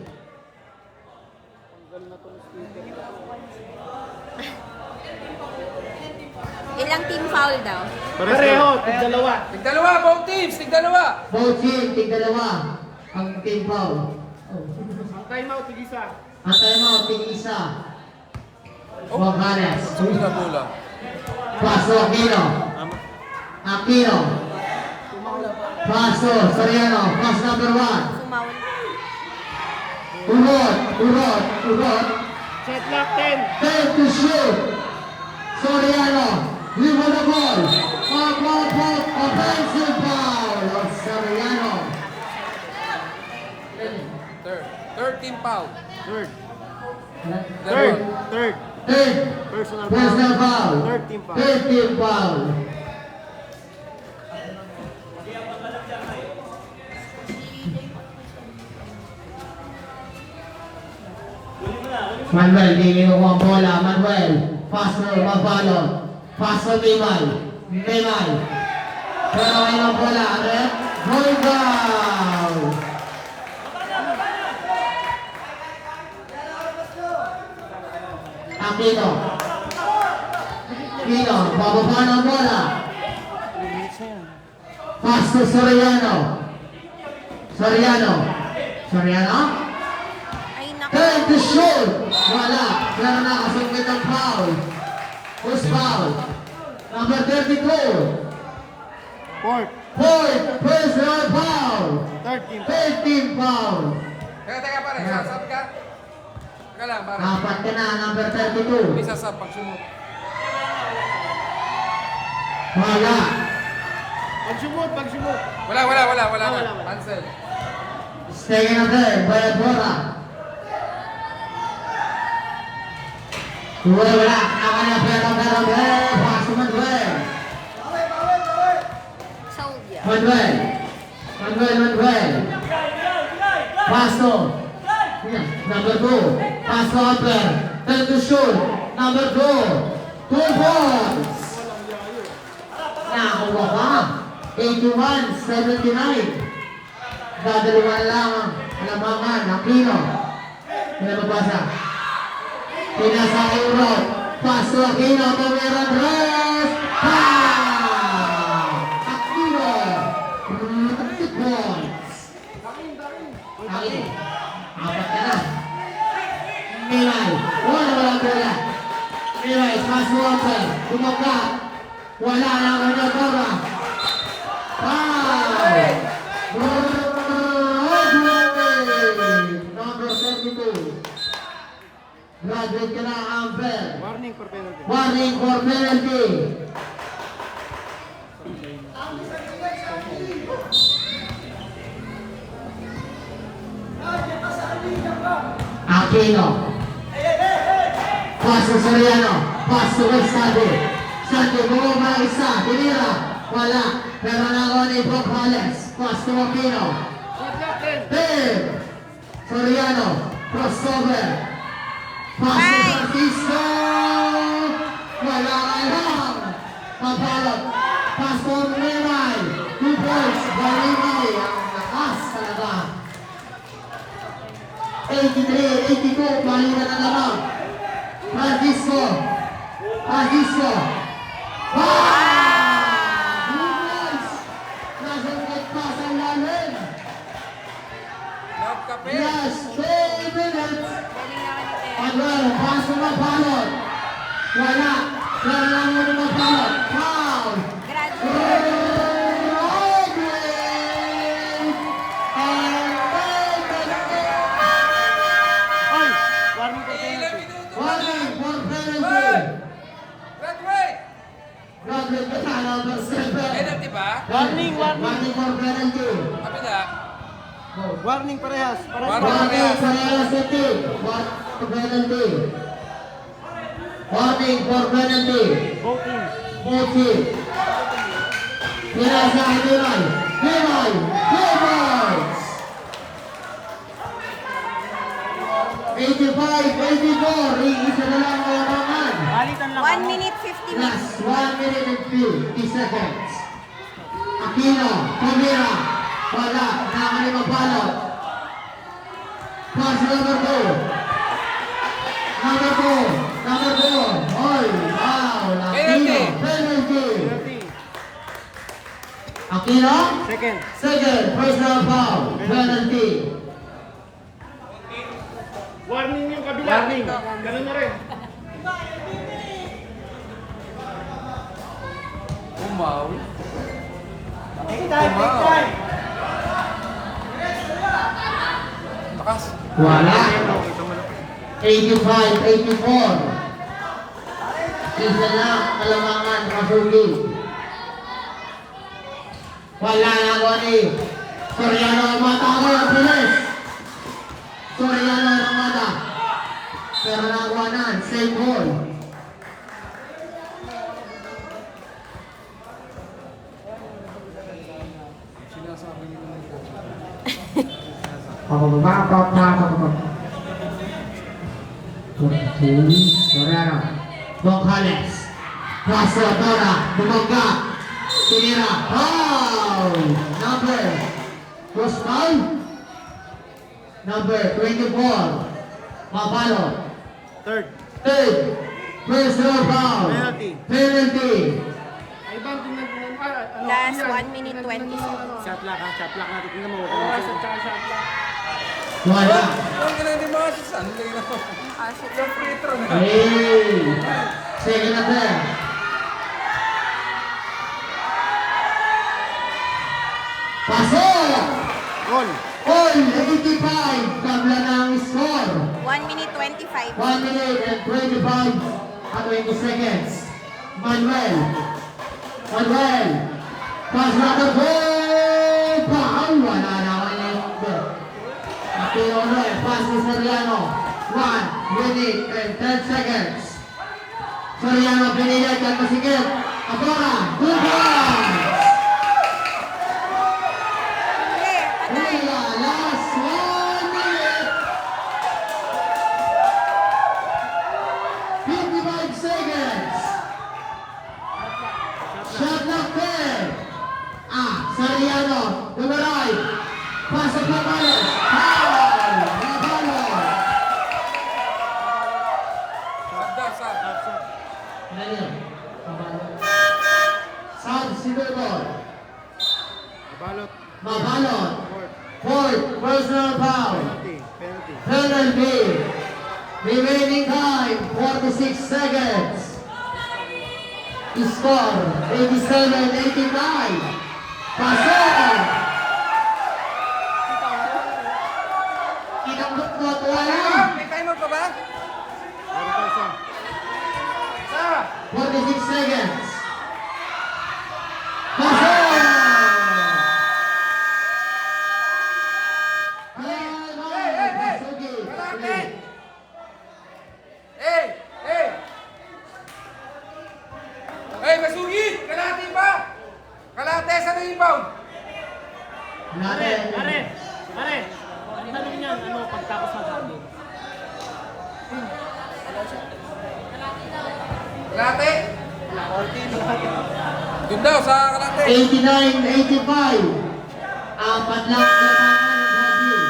Ilang team foul daw? Pareho. Dalawa. Tigdalawa, both teams, tigdalawa. Both team, tig-dalawa. Ang team foul. Ang timeout, tigisa. Ang timeout, tig-isa. Juarez. Sa bola. Paso, Aquino. Aquino. Paso, Soriano. Pass number 1. Sumawal. Urot. Shot lock 10. 10 to shoot. Soriano. With the ball. Offensive foul of Soriano. Third team foul. Third. Third. Third. Third. Personal Personal foul. Third team foul. Third team foul. Manuel, di kinukuha ang bola. Manuel, pass mo, Mabalot. Pass mo, Memay. Pero ngayon ang bola, red, goal foul. Aquino. Bababa ng bola. Pass to Soriano. Ay, naku. Turn to shoot. Wala. Pero nakasungkit ang foul. Who's foul? Number 32. Fourth. Fourth personal foul. Third team. 13 foul. Teka pare, sasab ka? Teka lang pare. Apat ka na, number 32. May sasab pag sumot. Wala. Pagsumot. Wala na. Cancel. Stay in there, Bayadora. Wala. Nakanya pero. Pass to Manuel. Sold ya. Manuel. Paso. Number 2. Paso upper. Turn to shoot. Number 2. 2 balls. Nakakuha ka. 81-79. Dadaliwan lang ang alamangan. Aquino. Pinababasa. Pinasa Urot. Paso Aquino. Tumiran Reyes. Aquino. 2 points. Aquino. Apat ka na. Milay. Walang bola. Milay. Paso upper. Tumaka. Wala lang ang nagkara. Foul. Number 32. Graduate ka na, Amber. Warning for penalty. Warning for penalty. Aquino. Paso Soriano. Paso kay Sante, bumaba ng isa. Tinira. Wala. Pero nakakuha ni Brock Hales. Paso Aquino. Shot lock 10. 10. Soriano. Crossover. Paso Francisco. Wala ka lang. Papalot. Paso Memay. 2 points. Balimay. Ang lakas talaga. 83-82. Balikan ang lamang. Francisco. Wow! Goodness! Nasangkit pa sa lalim. Love kape. Yes, 2 minutes. Galing naman ni Ted. Manuel, paso Mabalot. Wala. Pero lang mo na Mabalot. Foul. Graduate. Oy! Warning for penalty. Warning for penalty. Graduate! Graduate Warning parehas. Warning for team. What penalty? Warning for penalty. Both teams. Both team. Pinasa kay Pinoy. Pinoy! Two points! 85-84. Isa na lang ang labangan. Balitan lang 1 minute 50 minutes. Last 1 minute and 50 seconds. Aquino, Camira, wala, nakakalima balot. Pass number 2. Number 2. Oy, wow, Aquino, penalty. Aquino, second, personal foul, penalty. Warning yung kabila. Warning. Ganun na rin. Umaw. Take time. Takas. Wala. 85-84. Isa lang, kalamangan, Masugi. Wala na ko ni Soriano Armada ako ang pilis. Soriano Armada. Pero nakawanan, same ball. Soriano. Bongales. Paso Dora. Bumangga. Tinira. Foul. Number. Cross foul. Number 24. Mapalo. Third. Third. Personal foul. Penalty. Ay, bang tingnan. Last 1 minute 20 seconds. Shot lock natin. Tingnan mo. Shot lock. Wala. Ang galing din mga sis. Ano galing ako? Ah, shit. Yung free throw na. Hey. Second attempt. Pasok! Goal. All 85. Tabla ng score. 1 minute 25. 1 minute and 25 at 20 seconds. Manuel. Pass number 4. Foul. Wala na kayo. Aquino, pass ni Soriano. 1 minute and 10 seconds. Soriano pinilit at masikip. Abora. 2 points. Wala. Last 1 minute. 55 seconds. Shot lock there. Soriano. Dumaray. Pasok na Palos. Foul. Nabalo. Daniel. Sad si Dudol. Mabalot. Fourth. Personal foul. Penalty. Remaining time, 46 seconds. Score, 87-89. Pasok! Kitang bukbot, wala. May timer pa ba? 46 seconds. Pasok! Masugi. Kalate! Hey, Masugi! Kalate pa! Kalate sa rebound! Pare. Tanong niyan, pagtapos mag-game? Kalate! Doon daw sa kalate! 89-85. Apat lang kailangan ng Brazil.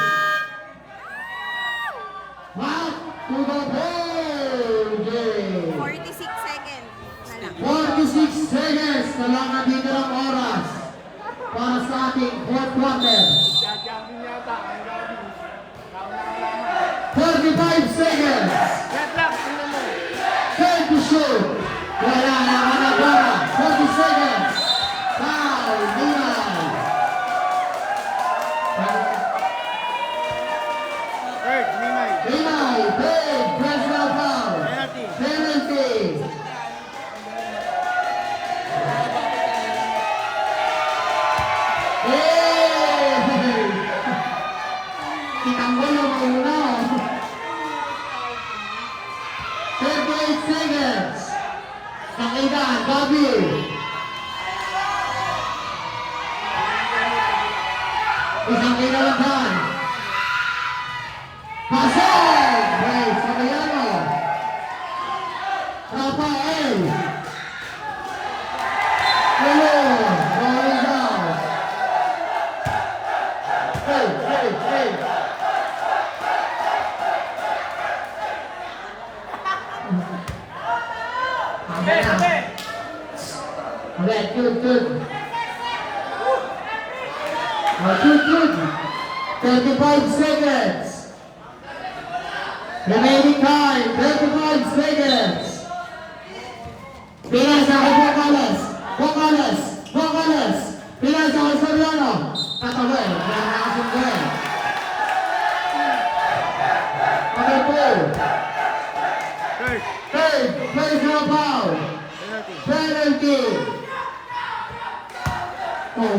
Back to the ball game. 46 seconds na lang. 46 seconds na lang nandito ng oras para sa ating fourth quarter. Champion yata. Ang gabi. 45 seconds. Shot lock. Tingnan mo. Time to shoot. Wala na managara. 40 seconds. Foul. Nilay. Third. Mimay. Nilay. Big personal foul. Penalty. Penalty. Hey! Isang kinalaban. Pasok! Ray Soriano. Rafael. Lolo. Going down. Hey, hey, hey. Okay, good, good. Good. 35 seconds. Remaining time, 35 seconds. Pinasa kay Vocales. Pinasa kay Soriano. Patawin, nakakasungguin. Number 4. Third, personal foul. Penalty. Oh.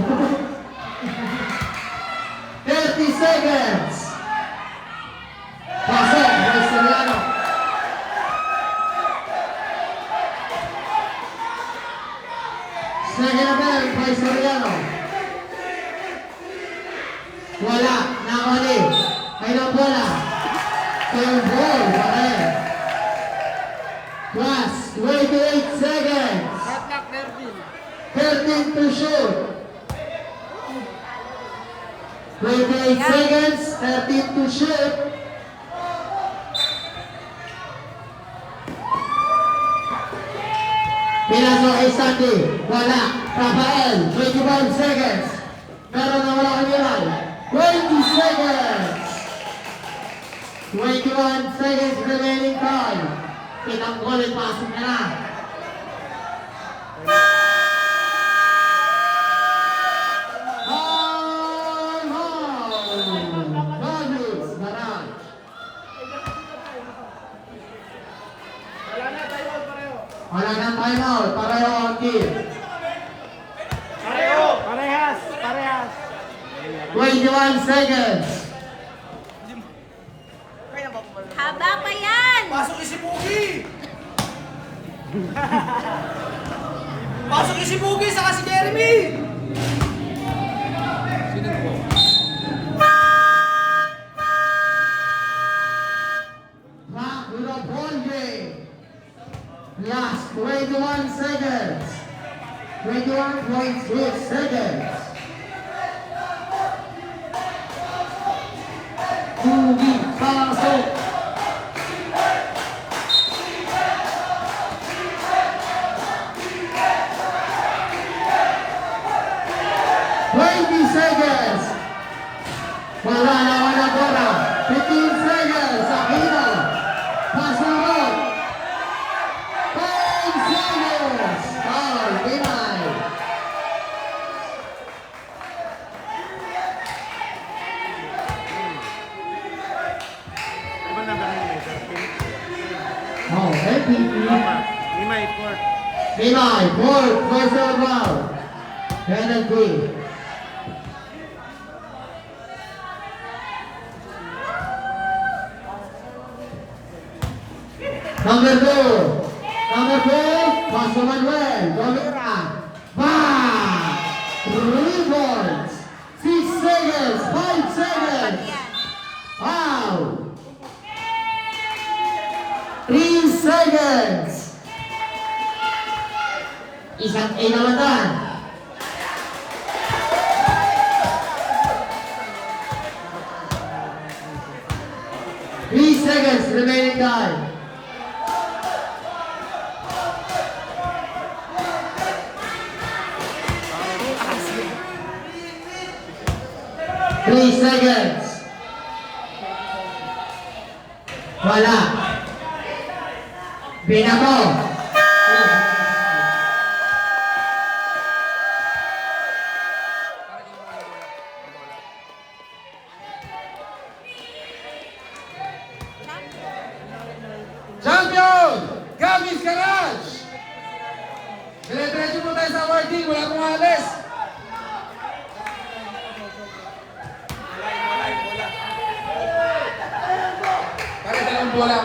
30 seconds. Pasok, Ray Soriano. Second attempt, Ray Soriano. Wala, nakali. Kailang bola. Kailang ball, bakit? Plus, 28 seconds. 13 to shoot. 28 seconds, 13 to shoot. Pinasok kay Sandy. Wala. Rafael, 21 seconds. Pero nawala kay Miral. 20 seconds. 21 seconds remaining time. Pinanggol at pasok na na. Wala nang timeout, pareho ang team. Parehas. 21 seconds. Haba pa yan! Pasok si Pugi! Pasok si Pugi saka si Jeremy! Back to the ball game. Last 21 seconds. 21.6 seconds. Pugi pasok. Seconds. Wala na bola. 15 seconds. Aquino. Pasok. 5 seconds. Foul. Pinay. Oh, MVP. Pinay. Fourth. Personal foul. Penalty. Number 2, Paso Manuel, Gomera, back, rebounds, 6 seconds, 5 seconds, out, 3 seconds, isang inawatan, 3 seconds remaining time. 3 seconds. Wala. Binabo. Champion! Gavis Garage! Dire-diretso po tayo sa awarding. Wala pong alis. Para dalawang bola.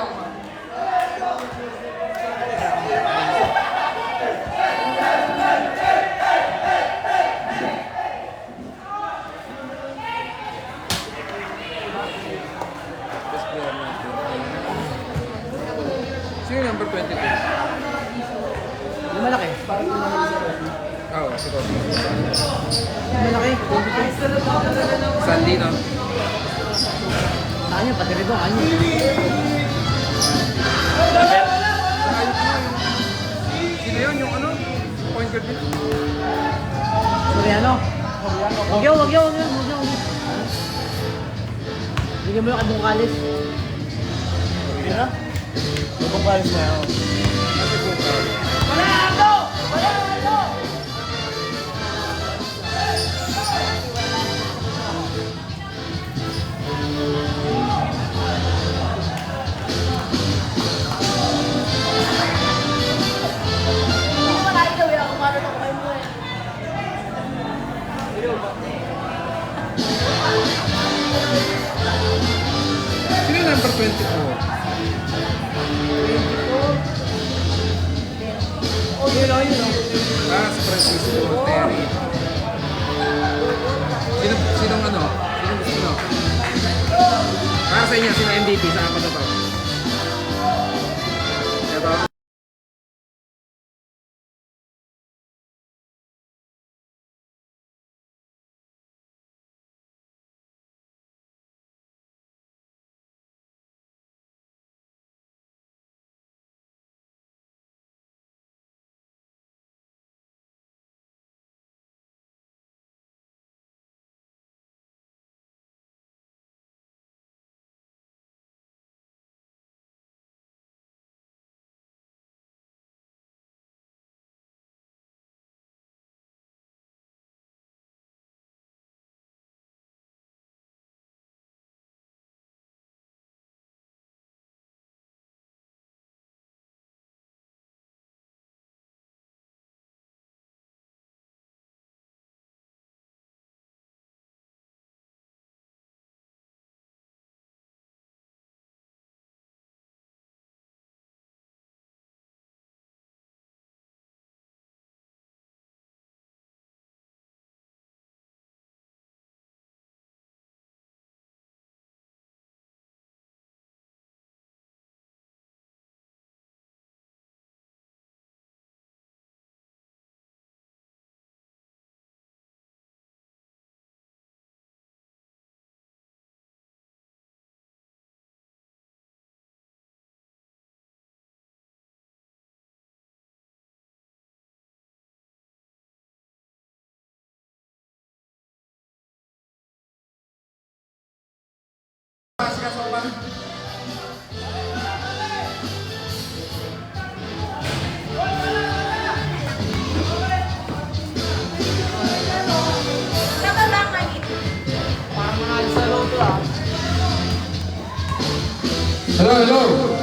Yung malaki. Oo, siguro. Yung malaki. Sandy, no? Kanya, pati rin doon. Kanya. Sino yun? Yung ano? Point guard din? Soriano. Wag yun. Bigyan mo yung kadungkalis. Hindi na? Magpapalis na ako. Sino yung number 24? Ah, si Francisco Terry. Sinong ano? Sinong gusto mo? Para sa inyo, sino MVP? Sa apat na to? Ito? Hello, hello.